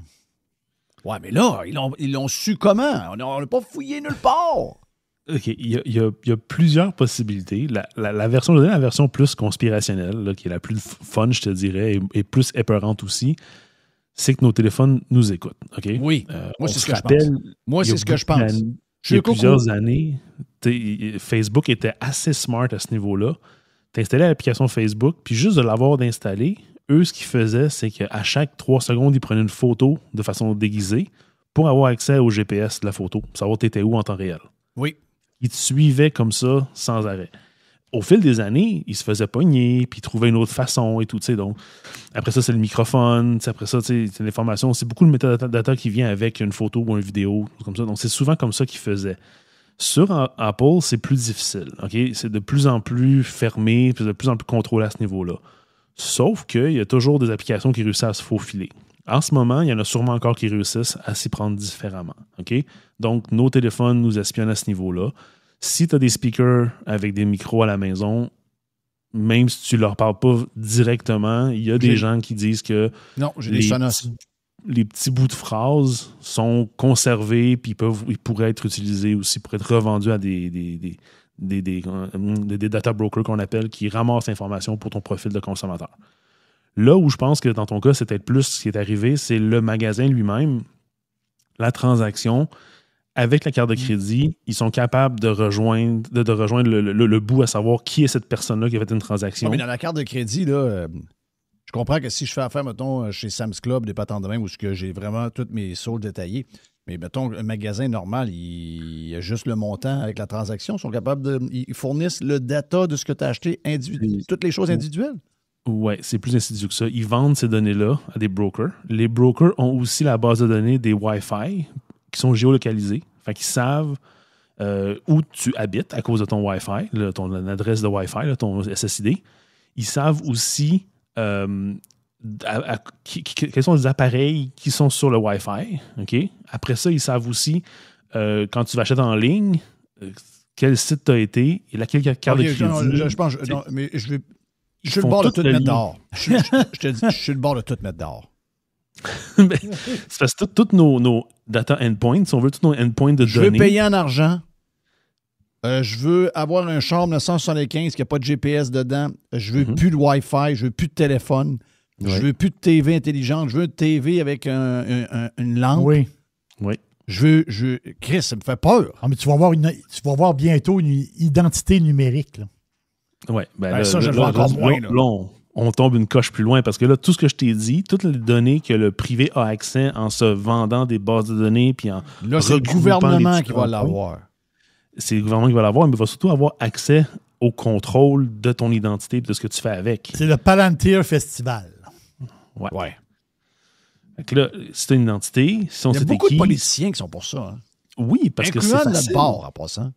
Ouais, mais là, ils l'ont su comment? On n'a pas fouillé nulle part. OK, il y a plusieurs possibilités. La version, je vais donner la version plus conspirationnelle, là, qui est la plus fun, je te dirais, et plus épeurante aussi, c'est que nos téléphones nous écoutent. OK? Oui. Moi, c'est ce que je pense. Moi, c'est ce que je pense. Il y a plusieurs années, Facebook était assez smart à ce niveau-là. Tu installais l'application Facebook, puis juste de l'avoir d'installer, eux, ce qu'ils faisaient, c'est qu'à chaque 3 secondes, ils prenaient une photo de façon déguisée pour avoir accès au GPS de la photo, pour savoir t'étais où en temps réel. Oui. Ils te suivaient comme ça, sans arrêt. Au fil des années, ils se faisaient pogner, puis ils trouvaient une autre façon et tout. Donc, après ça, c'est le microphone. Après ça, c'est l'information. C'est beaucoup de metadata qui vient avec une photo ou une vidéo, comme ça. Donc, c'est souvent comme ça qu'ils faisaient. Sur Apple, c'est plus difficile. Okay? C'est de plus en plus fermé, puis de plus en plus contrôlé à ce niveau-là. Sauf qu'il y a toujours des applications qui réussissent à se faufiler. En ce moment, il y en a sûrement encore qui réussissent à s'y prendre différemment. Okay? Donc, nos téléphones nous espionnent à ce niveau-là. Si tu as des speakers avec des micros à la maison, même si tu ne leur parles pas directement, il y a des gens qui disent que non, j'ai des Sonos. Les petits bouts de phrases sont conservés puis ils pourraient être utilisés aussi, pourraient être revendus à des data brokers qu'on appelle, qui ramassent l'information pour ton profil de consommateur. Là où je pense que dans ton cas, c'est peut-être plus ce qui est arrivé, c'est le magasin lui-même, la transaction. Avec la carte de crédit, ils sont capables de rejoindre le bout à savoir qui est cette personne-là qui a fait une transaction. Non, mais dans la carte de crédit, là, je comprends que si je fais affaire, mettons, chez Sam's Club, des patentes de même, où j'ai vraiment toutes mes soldes détaillés, mais mettons, un magasin normal, il y a juste le montant avec la transaction. Ils sont capables ils fournissent le data de ce que tu as acheté, toutes les choses individuelles. Oui, c'est plus insidieux que ça. Ils vendent ces données-là à des brokers. Les brokers ont aussi la base de données des Wi-Fi qui sont géolocalisés. Fait qu'ils savent où tu habites à cause de ton Wi-Fi, ton adresse de Wi-Fi, là, ton SSID. Ils savent aussi quels sont les appareils qui sont sur le Wi-Fi. Okay? Après ça, ils savent aussi, quand tu vas acheter en ligne, quel site tu as été et laquelle carte de crédit. Je pense, non, mais je suis le bord de tout mettre dehors. Je te dis, je suis le bord de tout mettre dehors. C'est parce que tous nos data endpoints, si on veut, tous nos endpoints de données. Je veux payer en argent. Je veux avoir un Charme 975 qui n'a pas de GPS dedans. Je veux plus de Wi-Fi. Je veux plus de téléphone. Ouais. Je veux plus de TV intelligente. Je veux une TV avec une lampe. Oui. Chris, ça me fait peur. Ah, mais tu vas avoir bientôt une identité numérique. Oui. Ça, je le vois encore moins. Là, on tombe une coche plus loin parce que là, tout ce que je t'ai dit, toutes les données que le privé a accès en se vendant des bases de données puis en là, c'est le gouvernement qui va l'avoir. C'est le gouvernement qui va l'avoir, mais il va surtout avoir accès au contrôle de ton identité et de ce que tu fais avec. C'est le Palantir Festival. Ouais. Fait là, si tu as une identité, si on il y a beaucoup de politiciens qui sont pour ça. Hein. Oui, parce que c'est facile. Notre bord en passant.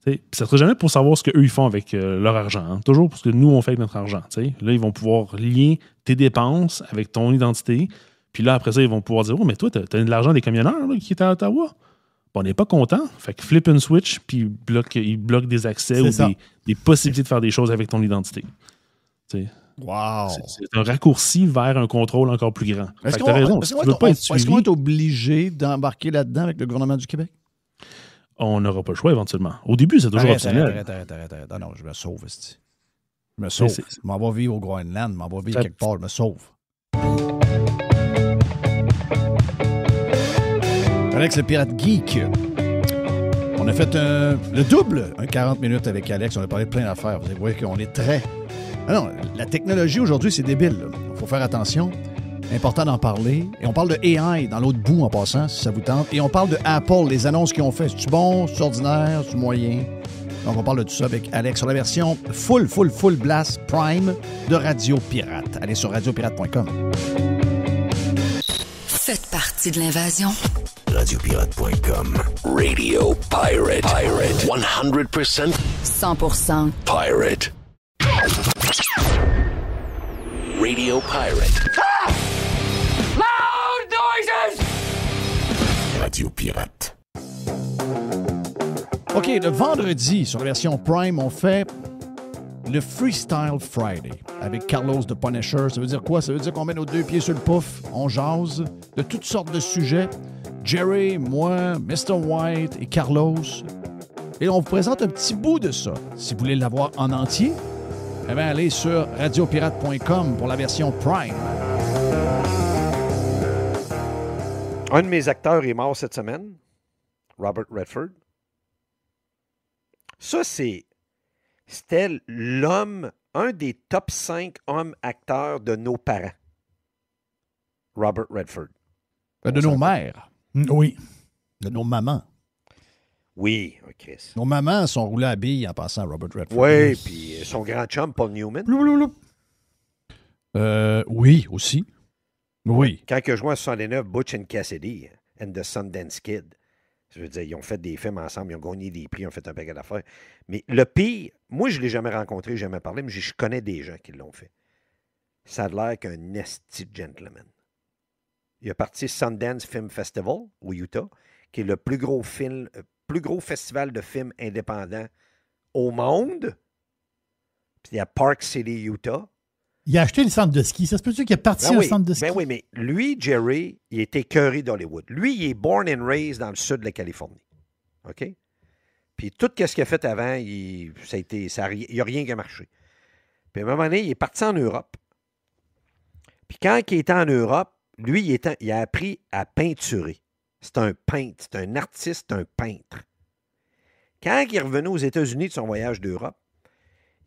Ça ne sera jamais pour savoir ce qu'eux ils font avec leur argent. Hein. Toujours pour ce que nous, on fait avec notre argent. T'sais. Là, ils vont pouvoir lier tes dépenses avec ton identité. Puis là, après ça, ils vont pouvoir dire « Oh, mais toi, tu as de l'argent des camionneurs là, qui est à Ottawa. » On n'est pas content. Fait que flip une switch, puis ils bloquent des accès ou des possibilités de faire des choses avec ton identité. T'sais. Wow! C'est un raccourci vers un contrôle encore plus grand. Est-ce qu'on est obligé d'embarquer là-dedans avec le gouvernement du Québec? On n'aura pas le choix éventuellement. Au début, c'est toujours optionnel. Arrête. Non, je me sauve. Je me sauve. Je m'en vais vivre au Groenland. Je m'en vais vivre quelque part. Je me sauve. Alex, le pirate geek. On a fait le double, un 40 minutes avec Alex. On a parlé de plein d'affaires. Vous voyez qu'on est très... Ah non, la technologie aujourd'hui, c'est débile. Il faut faire attention. Important d'en parler. Et on parle de AI dans l'autre bout en passant, si ça vous tente. Et on parle de Apple, les annonces qu'ils ont fait. C'est-tu bon, c'est ordinaire, c'est moyen? Donc on parle de tout ça avec Alex sur la version full blast prime de Radio Pirate. Allez sur radiopirate.com. Faites partie de l'invasion. Radiopirate.com. Radio Pirate. 100% 100% Pirate. Radio Pirate. Ah! Loud noises! Radio Pirate. OK, le vendredi, sur la version Prime, on fait le Freestyle Friday avec Carlos de Punisher. Ça veut dire quoi? Ça veut dire qu'on met nos deux pieds sur le pouf, on jase de toutes sortes de sujets. Jerry, moi, Mr. White et Carlos, Et on vous présente un petit bout de ça. Si vous voulez l'avoir en entier, eh bien, allez sur radiopirate.com pour la version Prime. Un de mes acteurs est mort cette semaine, Robert Redford. Ça, c'était l'homme, un des top 5 hommes acteurs de nos parents. Robert Redford. De nos mères. Oui. De nos mamans. Oui, Chris. Nos mamans sont roulées à billes en passant à Robert Redford. Oui, puis son grand chum, Paul Newman. Oui, aussi. Oui. Quand il a joué en 69, Butch and Cassidy and the Sundance Kid. Je veux dire, ils ont fait des films ensemble, ils ont gagné des prix, ils ont fait un paquet d'affaires. Mais le pire, moi, je ne l'ai jamais rencontré, jamais parlé, mais je connais des gens qui l'ont fait. Ça a l'air qu'un esti gentleman. Il a parti Sundance Film Festival au Utah, qui est le plus gros festival de films indépendants au monde. Puis il y a Park City, Utah. Il a acheté le centre de ski. Ça se peut-tu qu'il est parti au centre de ski? Ben oui, mais lui, Jerry, il était écœuré d'Hollywood. Lui, il est born and raised dans le sud de la Californie. OK? Puis tout ce qu'il a fait avant, il n'y a rien qui a marché. Puis à un moment donné, il est parti en Europe. Puis quand il était en Europe, lui, il a appris à peinturer. C'est un peintre, c'est un artiste, un peintre. Quand il est revenu aux États-Unis de son voyage d'Europe,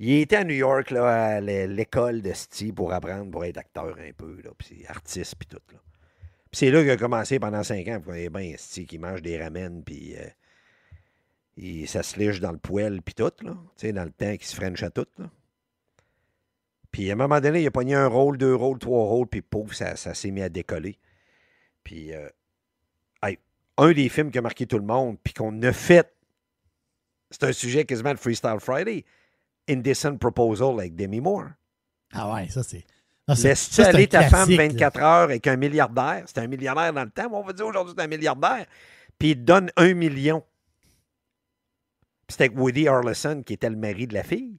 il était à New York, là, à l'école de Steve pour apprendre, pour être acteur un peu, là, puis artiste, puis tout. Là. Puis c'est là qu'il a commencé pendant 5 ans. Puis il est bien Steve qui mange des ramen, puis ça se lige dans le poêle, puis tout, là. Tu sais, dans le temps qu'il se french à tout, là. Puis à un moment donné, il a pogné un rôle, 2 rôles, 3 rôles, puis pouf, ça s'est mis à décoller. Puis, un des films qui a marqué tout le monde, puis qu'on a fait, c'est un sujet quasiment de Freestyle Friday, Indecent Proposal avec Demi Moore. Ah ouais, ça c'est... Laisse-tu aller ta femme 24 heures avec un milliardaire? C'était un milliardaire dans le temps, mais on va dire aujourd'hui c'est un milliardaire. Puis il te donne 1 million. Puis c'était avec Woody Harrelson qui était le mari de la fille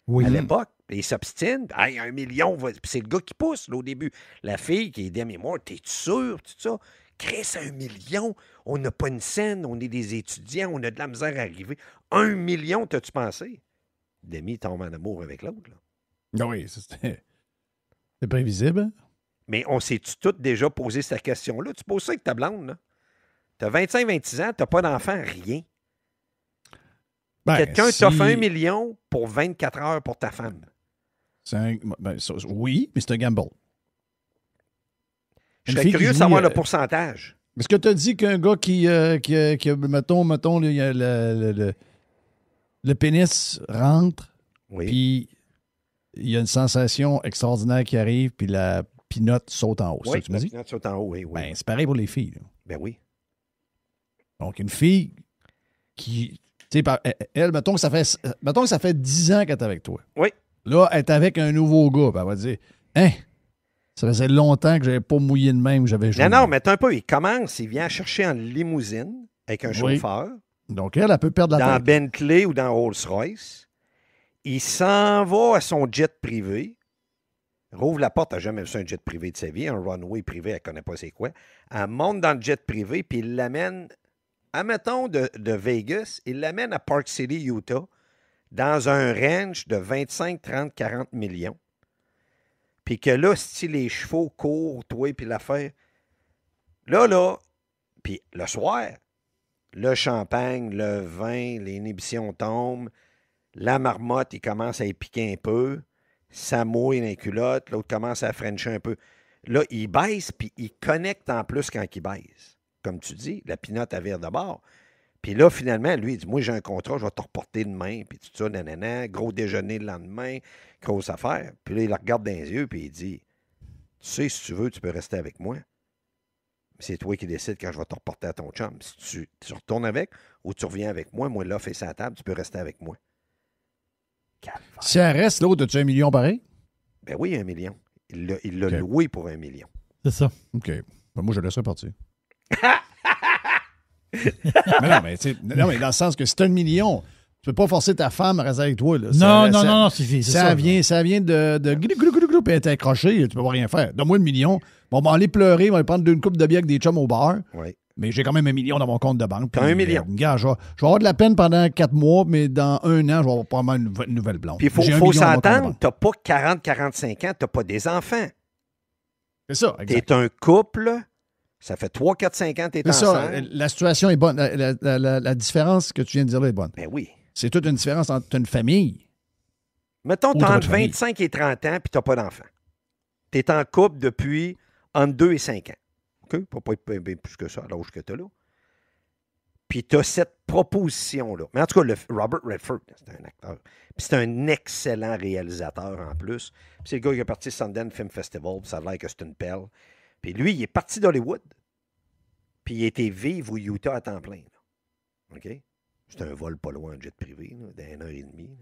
à l'époque. Et il s'obstine. Hey, 1 million, puis c'est le gars qui pousse là, au début. La fille qui est Demi Moore, t'es-tu sûr? Tout ça? Crée 1 million. On n'a pas une scène, on est des étudiants, on a de la misère à arriver. 1 million, t'as-tu pensé? Demi tombe en amour avec l'autre. Là. Oui, c'est prévisible. Mais on s'est-tu tous déjà posé cette question-là? Tu poses ça avec ta blonde, là. T'as 25-26 ans, t'as pas d'enfant, rien. Quelqu'un t'offre 1 million pour 24 heures pour ta femme. Oui, mais c'est un gamble. Je serais curieux de savoir le pourcentage. Est-ce que tu as dit qu'un gars qui mettons, le pénis rentre, puis il y a une sensation extraordinaire qui arrive, puis la pinotte saute en haut. Oui, c'est ça que tu m'as dit? La pinotte saute en haut, oui. Ben, c'est pareil pour les filles. Là. Ben oui. Donc, une fille qui... Tu sais, elle, mettons que ça fait 10 ans qu'elle est avec toi. Oui. Là, elle est avec un nouveau gars. Elle va dire, hein, ça faisait longtemps que j'avais pas mouillé de même, j'avais joué. Non, mais un peu, il commence, il vient chercher en limousine avec un chauffeur. Donc, elle peut perdre la tête. Dans Bentley ou dans Rolls-Royce. Il s'en va à son jet privé. Rouvre la porte, elle n'a jamais vu un jet privé de sa vie. Un runway privé, elle ne connaît pas c'est quoi. Elle monte dans le jet privé, puis il l'amène, admettons, de Vegas, il l'amène à Park City, Utah, dans un ranch de 25, 30, 40 millions. Puis que là, si les chevaux courent, toi, puis l'affaire. Là, puis le soir, le champagne, le vin, les inhibitions tombent, la marmotte, il commence à y piquer un peu, ça mouille dans les culottes, l'autre commence à frencher un peu. Là, il baisse, puis il connecte en plus quand il baisse. Comme tu dis, la pinotte à vire de bord. Puis là, finalement, lui, il dit, moi, j'ai un contrat, je vais te reporter demain, puis tout ça, nanana, gros déjeuner le lendemain, grosse affaire. Puis là, il la regarde dans les yeux, puis il dit, tu sais, si tu veux, tu peux rester avec moi. C'est toi qui décides quand je vais te reporter à ton chum. Si tu retournes avec ou tu reviens avec moi, là, fais ça à la table, tu peux rester avec moi. Calvaire. Si elle reste, l'autre, as-tu 1 million pareil? Ben oui, 1 million. Il l'a loué pour 1 million. C'est ça. OK. Ben, moi, je laisserai partir. non, mais dans le sens que c'est 1 million. Tu peux pas forcer ta femme à rester avec toi. Là. Non, c'est ça. Ça vient de glou, puis être accroché, tu peux pas rien faire. Donne-moi 1 million. Bon, on va aller pleurer, on va aller prendre une coupe de bière avec des chums au bar. Oui. Mais j'ai quand même 1 million dans mon compte de banque. T'as 1 million. Gars, je vais avoir de la peine pendant 4 mois, mais dans 1 an, je vais avoir probablement une nouvelle blonde. Puis il J'ai 1 faut million dans mon compte de s'entendre, banque. t'as pas 40-45 ans, t'as pas des enfants. C'est ça, exact. T'es un couple, ça fait 3, 4, 5 ans que t'es C'est ça, ensemble. la situation est bonne. La différence que tu viens de dire là est bonne. Ben oui. C'est toute une différence entre une famille. Mettons, Ou t'as de entre votre famille. 25 et 30 ans puis t'as pas d'enfant. T'es en couple depuis entre 2 et 5 ans. OK? Pas être bien plus que ça à l'âge que t'as là. Puis t'as cette proposition-là. Mais en tout cas, Robert Redford, c'est un acteur. Puis c'est un excellent réalisateur en plus. Puis c'est le gars qui est parti Sundance Film Festival, puis ça a l'air que c'est une perle. Puis lui, il est parti d'Hollywood. Puis il a été vivre au Utah à temps plein. Là. OK? C'est un vol pas loin en jet privé, d'1 heure et demie,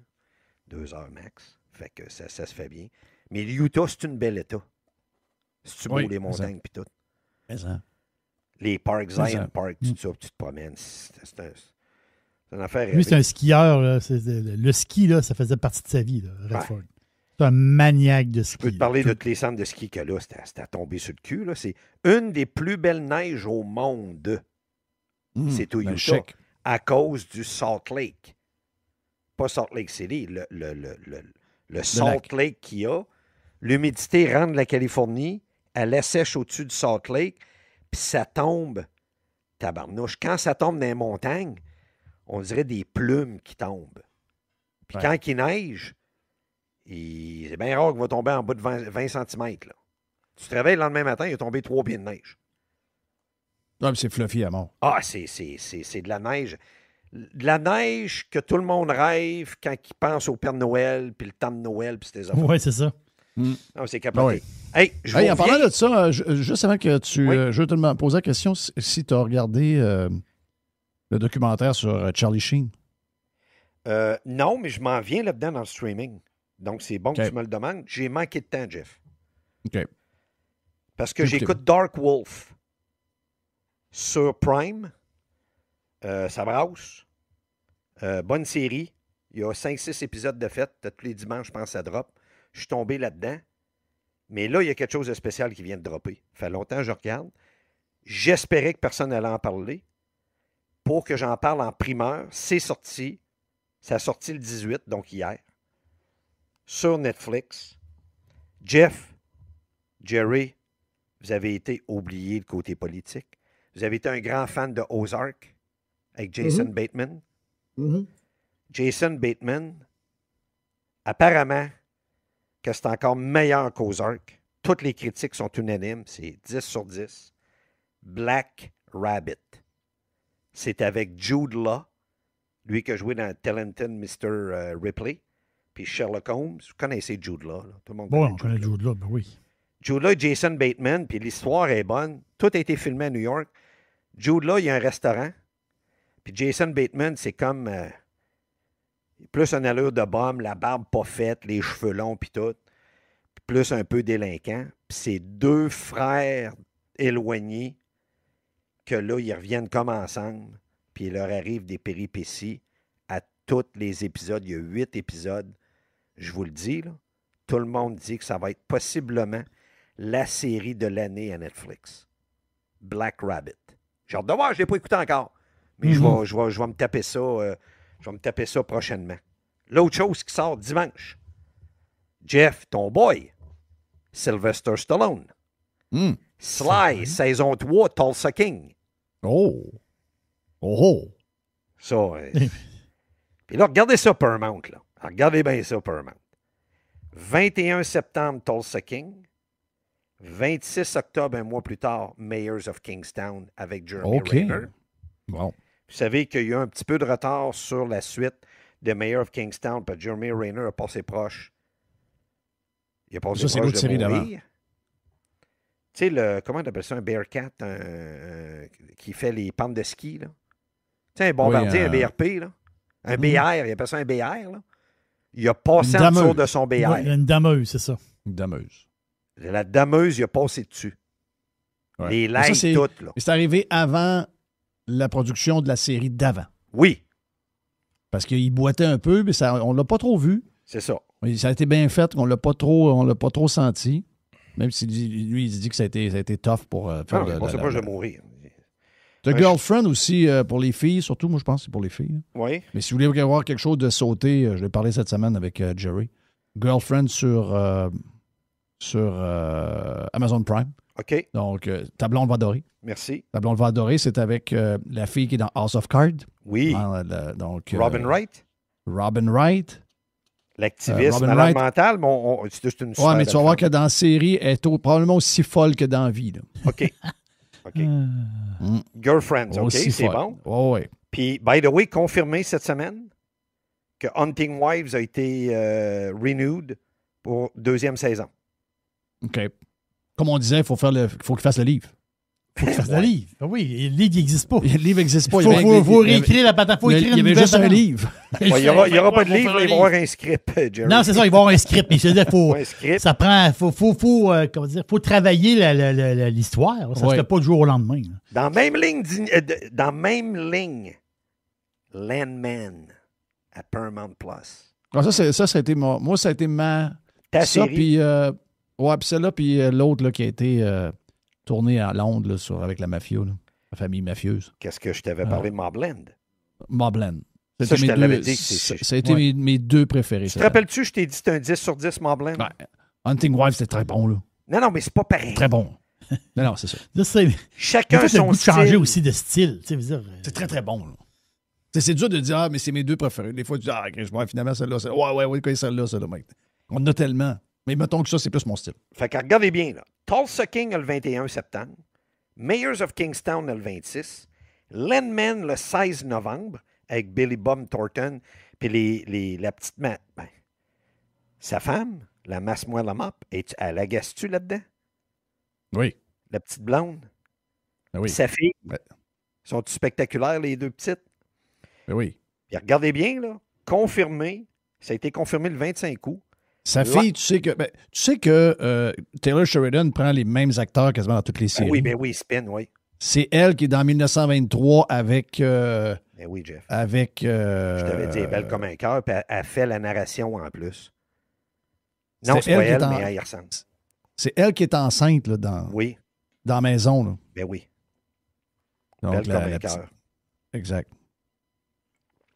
2 heures max. Fait que ça se fait bien. Mais le Utah, c'est une belle état. C'est-tu beau, Oui, les montagnes puis tout? Mais ça. Les parcs, Mais Zion ça. Park, tout ça, puis tu te promènes. C'est une affaire. Lui, c'est un skieur. Là. Le ski, là, ça faisait partie de sa vie, là, Redford. C'est un maniaque de ski. Je peux te parler de tous les centres de ski que là, c'était à tomber sur le cul. Là. C'est une des plus belles neiges au monde. C'est au ben, Utah. chic. À cause du Salt Lake. Pas Salt Lake City, le Salt Lake qu'il y a. L'humidité rentre de la Californie, elle assèche au-dessus du Salt Lake, puis ça tombe, tabarnouche. Quand ça tombe dans les montagnes, on dirait des plumes qui tombent. Puis quand il neige, c'est bien rare qu'il va tomber en bas de 20 cm. Là. Tu te réveilles le lendemain matin, il est tombé 3 pieds de neige. Non, mais c'est fluffy à mort. Ah, c'est de la neige. De la neige que tout le monde rêve quand il pense au Père Noël, puis le temps de Noël, puis c'était ça. Oui, c'est ça. Non, c'est capoté. Oui. Hey, En parlant de ça, juste avant que tu... Oui. je vais te poser la question si tu as regardé le documentaire sur Charlie Sheen. Non, mais je m'en viens là-dedans dans le streaming. Donc, c'est bon que tu me le demandes. J'ai manqué de temps, Jeff. OK. Parce que Écoutez-moi. j'écoute Dark Wolf sur Prime. Ça brasse. Bonne série. Il y a 5-6 épisodes de fait. Tous les dimanches, je pense, ça drop. Je suis tombé là-dedans. Mais là, il y a quelque chose de spécial qui vient de dropper. Ça fait longtemps que je regarde. J'espérais que personne n'allait en parler. Pour que j'en parle en primeur, c'est sorti. Ça a sorti le 18, donc hier. Sur Netflix. Jeff, Jerry, vous avez été oublié le côté politique. Vous avez été un grand fan de Ozark avec Jason Bateman. Jason Bateman, apparemment, que c'est encore meilleur qu'Ozark. Toutes les critiques sont unanimes. C'est 10 sur 10. Black Rabbit. C'est avec Jude Law, lui qui a joué dans Talented Mr. Ripley, puis Sherlock Holmes. Vous connaissez Jude Law. Là. Tout le monde Bon, on connaît Jude Law, ben oui. Jude Law et Jason Bateman, puis l'histoire est bonne. Tout a été filmé à New York. Jude Law, il y a un restaurant. Puis Jason Bateman, c'est comme plus une allure de bombe, la barbe pas faite, les cheveux longs, puis tout. Puis plus un peu délinquant. Puis c'est 2 frères éloignés que là, ils reviennent comme ensemble. Puis il leur arrive des péripéties à tous les épisodes. Il y a 8 épisodes. Je vous le dis, là. Tout le monde dit que ça va être possiblement la série de l'année à Netflix. Black Rabbit. J'ai hâte de voir, je ne l'ai pas écouté encore. Mais je vais me taper ça. Je vais me taper ça prochainement. L'autre chose qui sort dimanche. Jeff, ton boy. Sylvester Stallone. Sly, saison 3, Tulsa King. Oh! Oh! Ça. Puis là, regardez ça, Paramount. Là. Regardez bien ça, Paramount. 21 septembre, Tulsa King. 26 octobre, un mois plus tard, Mayors of Kingstown avec Jeremy Renner. Bon. Vous savez qu'il y a un petit peu de retard sur la suite de Mayor of Kingstown, parce que Jeremy Renner a passé proche. Il a passé Ça, proche c'est l'autre série de d'avant. mourir. Tu sais, comment on appelle ça, un Bearcat qui fait les pentes de ski, là? Tu sais, un bombardier, un BRP, là. Un BR, il appelle ça un BR, là. Il a passé en dessous de son BR. Ouais, une dameuse, c'est ça. Une dameuse. La dameuse, il a passé dessus. Ouais. Les Mais ça, lights, toutes, là. c'est arrivé avant la production de la série d'avant. Oui. Parce qu'il boitait un peu, mais ça, on ne l'a pas trop vu. C'est ça. Ça a été bien fait, on ne l'a pas trop senti. Même si lui, il dit que ça a été tough pour faire Non, il pensait pas que je vais mourir. The Girlfriend aussi, pour les filles, surtout, moi, je pense que c'est pour les filles. Oui. Mais si vous voulez avoir quelque chose de sauté, je l'ai parlé cette semaine avec Jerry. Girlfriend sur Amazon Prime. OK. Donc, ta blonde va adorer. Merci. Ta blonde va adorer, c'est avec la fille qui est dans House of Cards. Oui. Donc, Robin Wright. Robin Wright. L'activiste Robin malade Wright. mental, mais c'est une Ouais, mais tu vas voir que dans la série, elle est probablement aussi folle que dans la vie. Là. OK. Girlfriends, OK, Aussi c'est folle. bon. Oh, ouais. Puis, by the way, confirmé cette semaine que Hunting Wives a été renewed pour 2e saison. OK. Comme on disait, il faut qu'il fasse le livre. Il faut qu'il fasse le livre. Ah oui, le livre n'existe pas. Le livre n'existe pas. Il faut réécrire la patate. Il y avait juste un livre. Il n'y aura pas de livre, mais il va y avoir un script, Jerry. Non, c'est ça, il va y avoir un script. Mais un script. Ça prend. Comment dire, faut travailler l'histoire. Ça ne se fait pas du jour au lendemain. Dans même ligne, Landman à Paramount Plus. Ah, ça a été moi, ça a été Ta ça, série. puis puis celle-là, puis l'autre là, qui a été tournée à Londres là, avec la mafia, là, la famille mafieuse. Qu'est-ce que je t'avais parlé de Mobland? Mobland. Ça, je te l'avais dit que c'est... Ça a été mes deux préférés. Tu te rappelles-tu, je t'ai dit que c'était un 10 sur 10 Mobland? Ben, Hunting Wives, c'était très bon, là. Non, mais c'est pas pareil. Très bon. Non, c'est ça. Chacun son son goût de style. changer aussi de style. C'est très, très bon, là. C'est dur de dire, mais c'est mes deux préférés. Des fois, tu dis, finalement, celle-là, celle-là, mec. On en a tellement. Mais mettons que ça, c'est plus mon style. Fait que regardez bien, là. Tulsa King le 21 septembre. Mayors of Kingstown le 26. Landman le 16 novembre avec Billy Bob Thornton. Puis la petite... sa femme, la masse-moi la mop, elle agace-tu là-dedans? Oui. La petite blonde? Ben oui. Sa fille? Ouais. Sont-ils spectaculaires, les deux petites? Ben oui. Puis regardez bien, là. Confirmé. Ça a été confirmé le 25 août. Sa fille, tu sais que Taylor Sheridan prend les mêmes acteurs quasiment dans toutes les séries. Oui, Spin, oui. C'est elle qui est dans 1923 avec... Ben oui, Jeff. Avec... Je t'avais dit, elle est belle comme un cœur, puis elle fait la narration en plus. Non, c'est pas elle, mais elle y ressemble. C'est elle qui est enceinte là, dans la maison. Là. Ben oui. Donc, belle comme un cœur. Exact.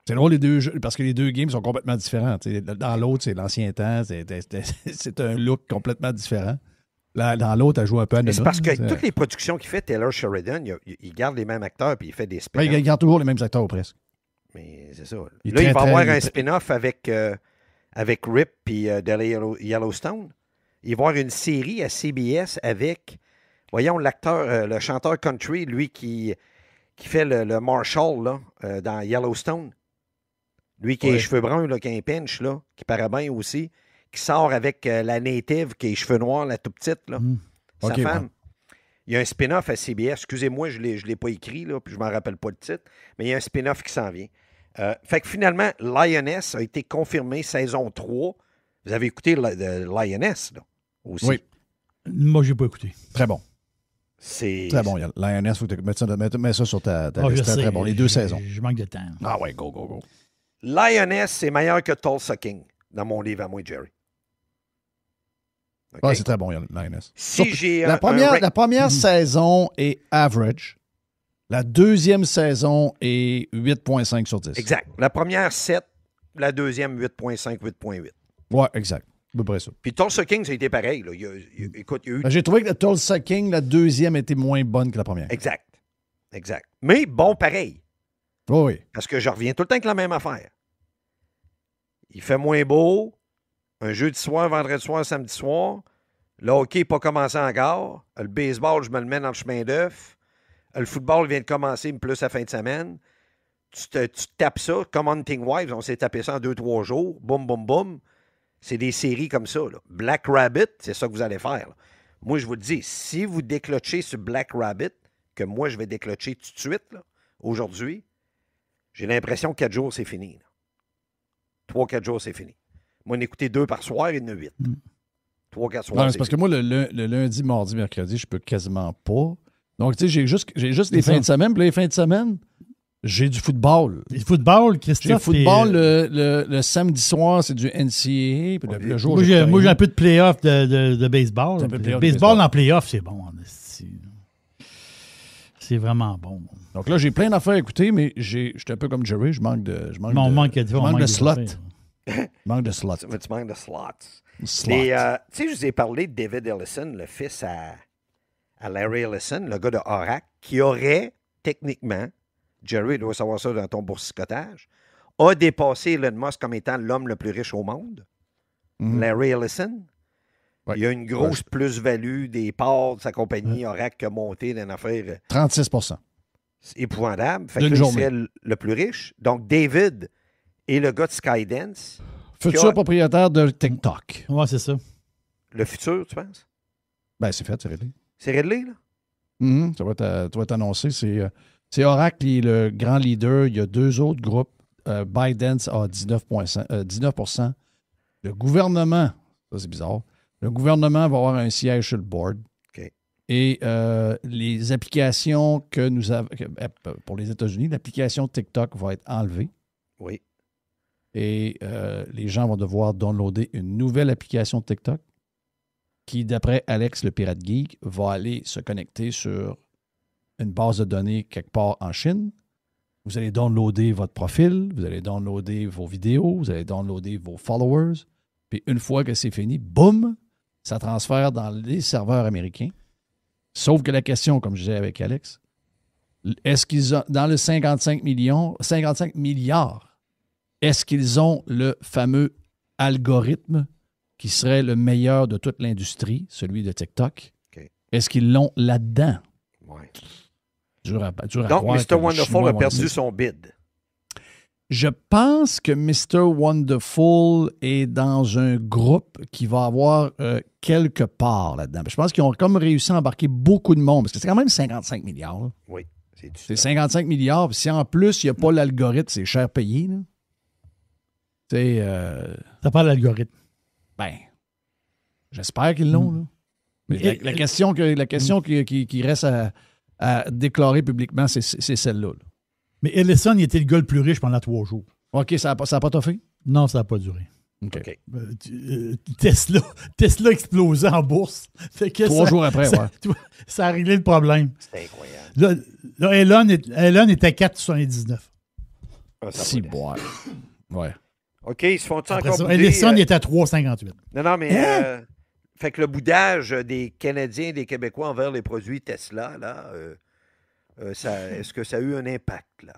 C'est drôle, les deux jeux, parce que les deux games sont complètement différents. T'sais. Dans l'autre, c'est l'ancien temps. C'est un look complètement différent. Là, dans l'autre, elle joue un peu à c'est parce que toutes les productions qu'il fait, Taylor Sheridan, il garde les mêmes acteurs puis il fait des spin-offs. Il garde toujours les mêmes acteurs, presque. Mais c'est ça. Là, il va y avoir un spin-off avec Rip puis de Yellowstone. Il va y avoir une série à CBS avec, voyons, l'acteur, le chanteur country, lui qui fait le Marshall là, dans Yellowstone. Lui qui a les cheveux bruns, là, qui a un pinch, là, qui paraît bien aussi, qui sort avec la native, qui a les cheveux noirs, la toute petite, là, sa femme. Ouais. Il y a un spin-off à CBS. Excusez-moi, je ne l'ai pas écrit, là, puis je ne m'en rappelle pas le titre, mais il y a un spin-off qui s'en vient. Fait que finalement, Lioness a été confirmé saison 3. Vous avez écouté Lioness, là, aussi? Oui. Moi, je n'ai pas écouté. Très bon. C'est très bon. Lioness, il faut mettre ça sur ta liste. C'est très bon. Les deux saisons. Je manque de temps. Ah ouais, go. Lioness, c'est meilleur que Tulsa King, dans mon livre à moi, Jerry. Okay. Ah, c'est très bon, Lioness. Si j'ai la première saison est average. La deuxième saison est 8.5 sur 10. Exact. La première, 7. La deuxième, 8.5, 8.8. Ouais, exact. À peu près ça. Puis Tulsa King, ça a été pareil. Là. Écoute, il y a eu... J'ai trouvé que la Tulsa King, la deuxième, était moins bonne que la première. Exact. Mais bon, pareil. Oh oui. Parce que je reviens tout le temps avec la même affaire. Il fait moins beau. Un jeudi soir, vendredi soir, samedi soir. Le hockey n'est pas commencé encore. Le baseball, je me le mets dans le chemin d'œuf. Le football vient de commencer, mais plus à fin de semaine. Tu tapes ça, comme Hunting Wives, on s'est tapé ça en 2-3 jours. Boum, boum, boum. C'est des séries comme ça. Là. Black Rabbit, c'est ça que vous allez faire. Là. Moi, je vous le dis, si vous déclochez sur Black Rabbit, que moi, je vais déclocher tout de suite, là, aujourd'hui, j'ai l'impression que 4 jours, c'est fini. 3-4 jours, c'est fini. Moi, on écoutait 2 par soir et il y en a 8. 3-4 soirs. Non, c'est parce que moi, le lundi, mardi, mercredi, je peux quasiment pas. Donc, tu sais, j'ai juste les fins de semaine. Puis les fins de semaine, j'ai du football. Le football, Christophe. J'ai du football le samedi soir, c'est du NCAA. Puis le jour, moi, j'ai un peu de play-off de baseball. Le baseball dans play-off, c'est bon. C'est vraiment bon. Donc là, j'ai plein d'affaires à écouter, mais j'étais un peu comme Jerry, je manque de slots. Je manque de slots. Tu manques de slots. Slots. Tu sais, je vous ai parlé de David Ellison, le fils à Larry Ellison, le gars de Oracle, qui aurait, techniquement, Jerry doit savoir ça dans ton boursicotage, a dépassé Elon Musk comme étant l'homme le plus riche au monde. Larry Ellison. Ouais. Il y a une grosse plus-value des parts de sa compagnie Oracle qui a monté dans une affaire. 36 C'est épouvantable. Fait que il serait le plus riche. Donc, David est le gars de Skydance. Futur propriétaire de TikTok. Ouais, c'est ça. Le futur, tu penses? Ben, c'est fait, c'est réglé. C'est réglé, là? Ça va être annoncé. C'est Oracle qui est le grand leader. Il y a 2 autres groupes. ByteDance a 19%. Le gouvernement, ça c'est bizarre, le gouvernement va avoir un siège sur le board. Okay. Et les applications que nous avons, pour les États-Unis, l'application TikTok va être enlevée. Oui. Et les gens vont devoir downloader une nouvelle application de TikTok qui, d'après Alex le Pirate Geek, va aller se connecter sur une base de données quelque part en Chine. Vous allez downloader votre profil, vous allez downloader vos vidéos, vous allez downloader vos followers. Puis une fois que c'est fini, boum, ça transfère dans les serveurs américains. Sauf que la question, comme je disais avec Alex, est-ce qu'ils ont, dans le 55 milliards, est-ce qu'ils ont le fameux algorithme qui serait le meilleur de toute l'industrie, celui de TikTok? Okay. Est-ce qu'ils l'ont là-dedans? Oui. Dur à donc, Mr. Wonderful a perdu son bid. Je pense que Mr. Wonderful est dans un groupe qui va avoir quelque part là-dedans. Je pense qu'ils ont comme réussi à embarquer beaucoup de monde, parce que c'est quand même 55 milliards. Là. Oui. C'est 55 milliards, puis si en plus, il n'y a pas l'algorithme, c'est cher payé. Là. Ça parle l'algorithme. Ben, j'espère qu'ils l'ont. Là. Mais la question qui reste à déclarer publiquement, c'est celle-là. Là. Mais Ellison, il était le gars le plus riche pendant 3 jours. OK, ça n'a pas toffé? Non, ça n'a pas duré. OK. Tesla explosait en bourse. Fait que 3 jours après, ça a réglé le problème. C'est incroyable. Là, Elon était à 4,79. Si, boire. Ouais. OK, ils se font-ils encore bouder? Ellison, il était à 3,58. Non, mais... fait que le boudage des Canadiens et des Québécois envers les produits Tesla, là, est-ce que ça a eu un impact, là?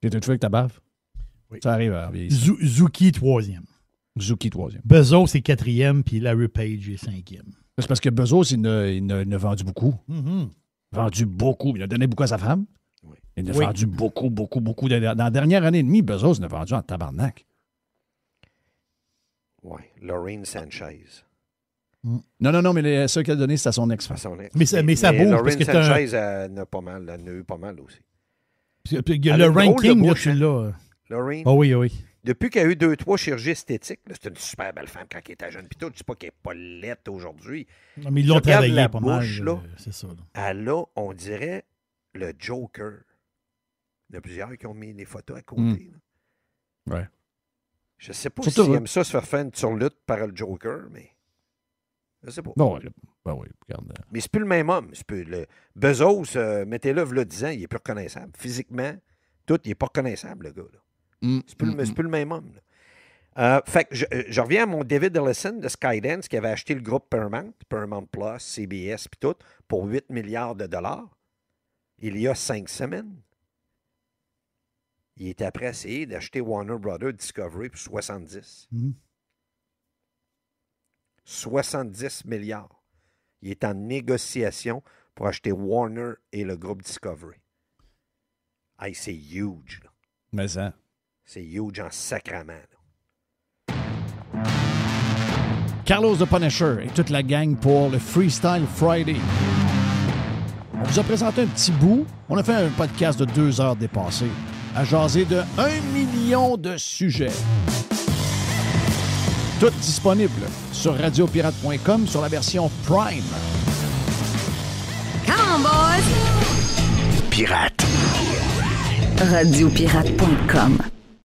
T'es tout fait avec ta bave? Oui. Ça arrive à vieillir. Zuki, 3e. Zuki, 3e. Bezos, c'est 4e, puis Larry Page est 5e. C'est parce que Bezos, il a vendu beaucoup. Vendu beaucoup. Il a donné beaucoup à sa femme. Oui. Il a vendu beaucoup. Dans la dernière année et demie, Bezos, il a vendu en tabarnak. Oui, Lorraine Sanchez. Non, mais ce qu'elle a donné, c'est à son ex-femme. Mais ça bouge. Lorraine Sanchez, elle en a eu pas mal aussi. Le ranking, là, tu l'as. Lorraine. Oh oui. Depuis qu'elle a eu 2-3 chirurgies esthétiques, c'est une super belle femme quand elle était jeune. Puis tout, je ne dis pas qu'elle n'est pas laite aujourd'hui. Non, mais ils l'ont travaillé la pas bouche, mal. Là, c'est ça. Là. Elle a, on dirait, le Joker. Il y a plusieurs qui ont mis des photos à côté. Ouais. Je ne sais pas s'ils aiment ça se faire faire une surlutte par le Joker, mais je sais pas. Bon, oui, regarde. Mais c'est plus le même homme. Bezos, mettez-le, là 10 ans, il est plus reconnaissable. Physiquement, tout, il n'est pas reconnaissable, le gars. Là. C'est plus le même homme. Fait que je reviens à mon David Ellison de Skydance qui avait acheté le groupe Paramount Plus, CBS, puis tout, pour 8 milliards de dollars il y a 5 semaines. Il était après essayer d'acheter Warner Brothers Discovery pour 70. 70 milliards. Il est en négociation pour acheter Warner et le groupe Discovery. Hey, c'est huge. Là. Mais ça. C'est huge en sacrament. Là. Carlos the Punisher et toute la gang pour le Freestyle Friday. On vous a présenté un petit bout. On a fait un podcast de 2 heures dépassées à jaser de 1 million de sujets. Tout disponible sur radiopirate.com sur la version Prime. Come on, boys! Pirate. Radiopirate.com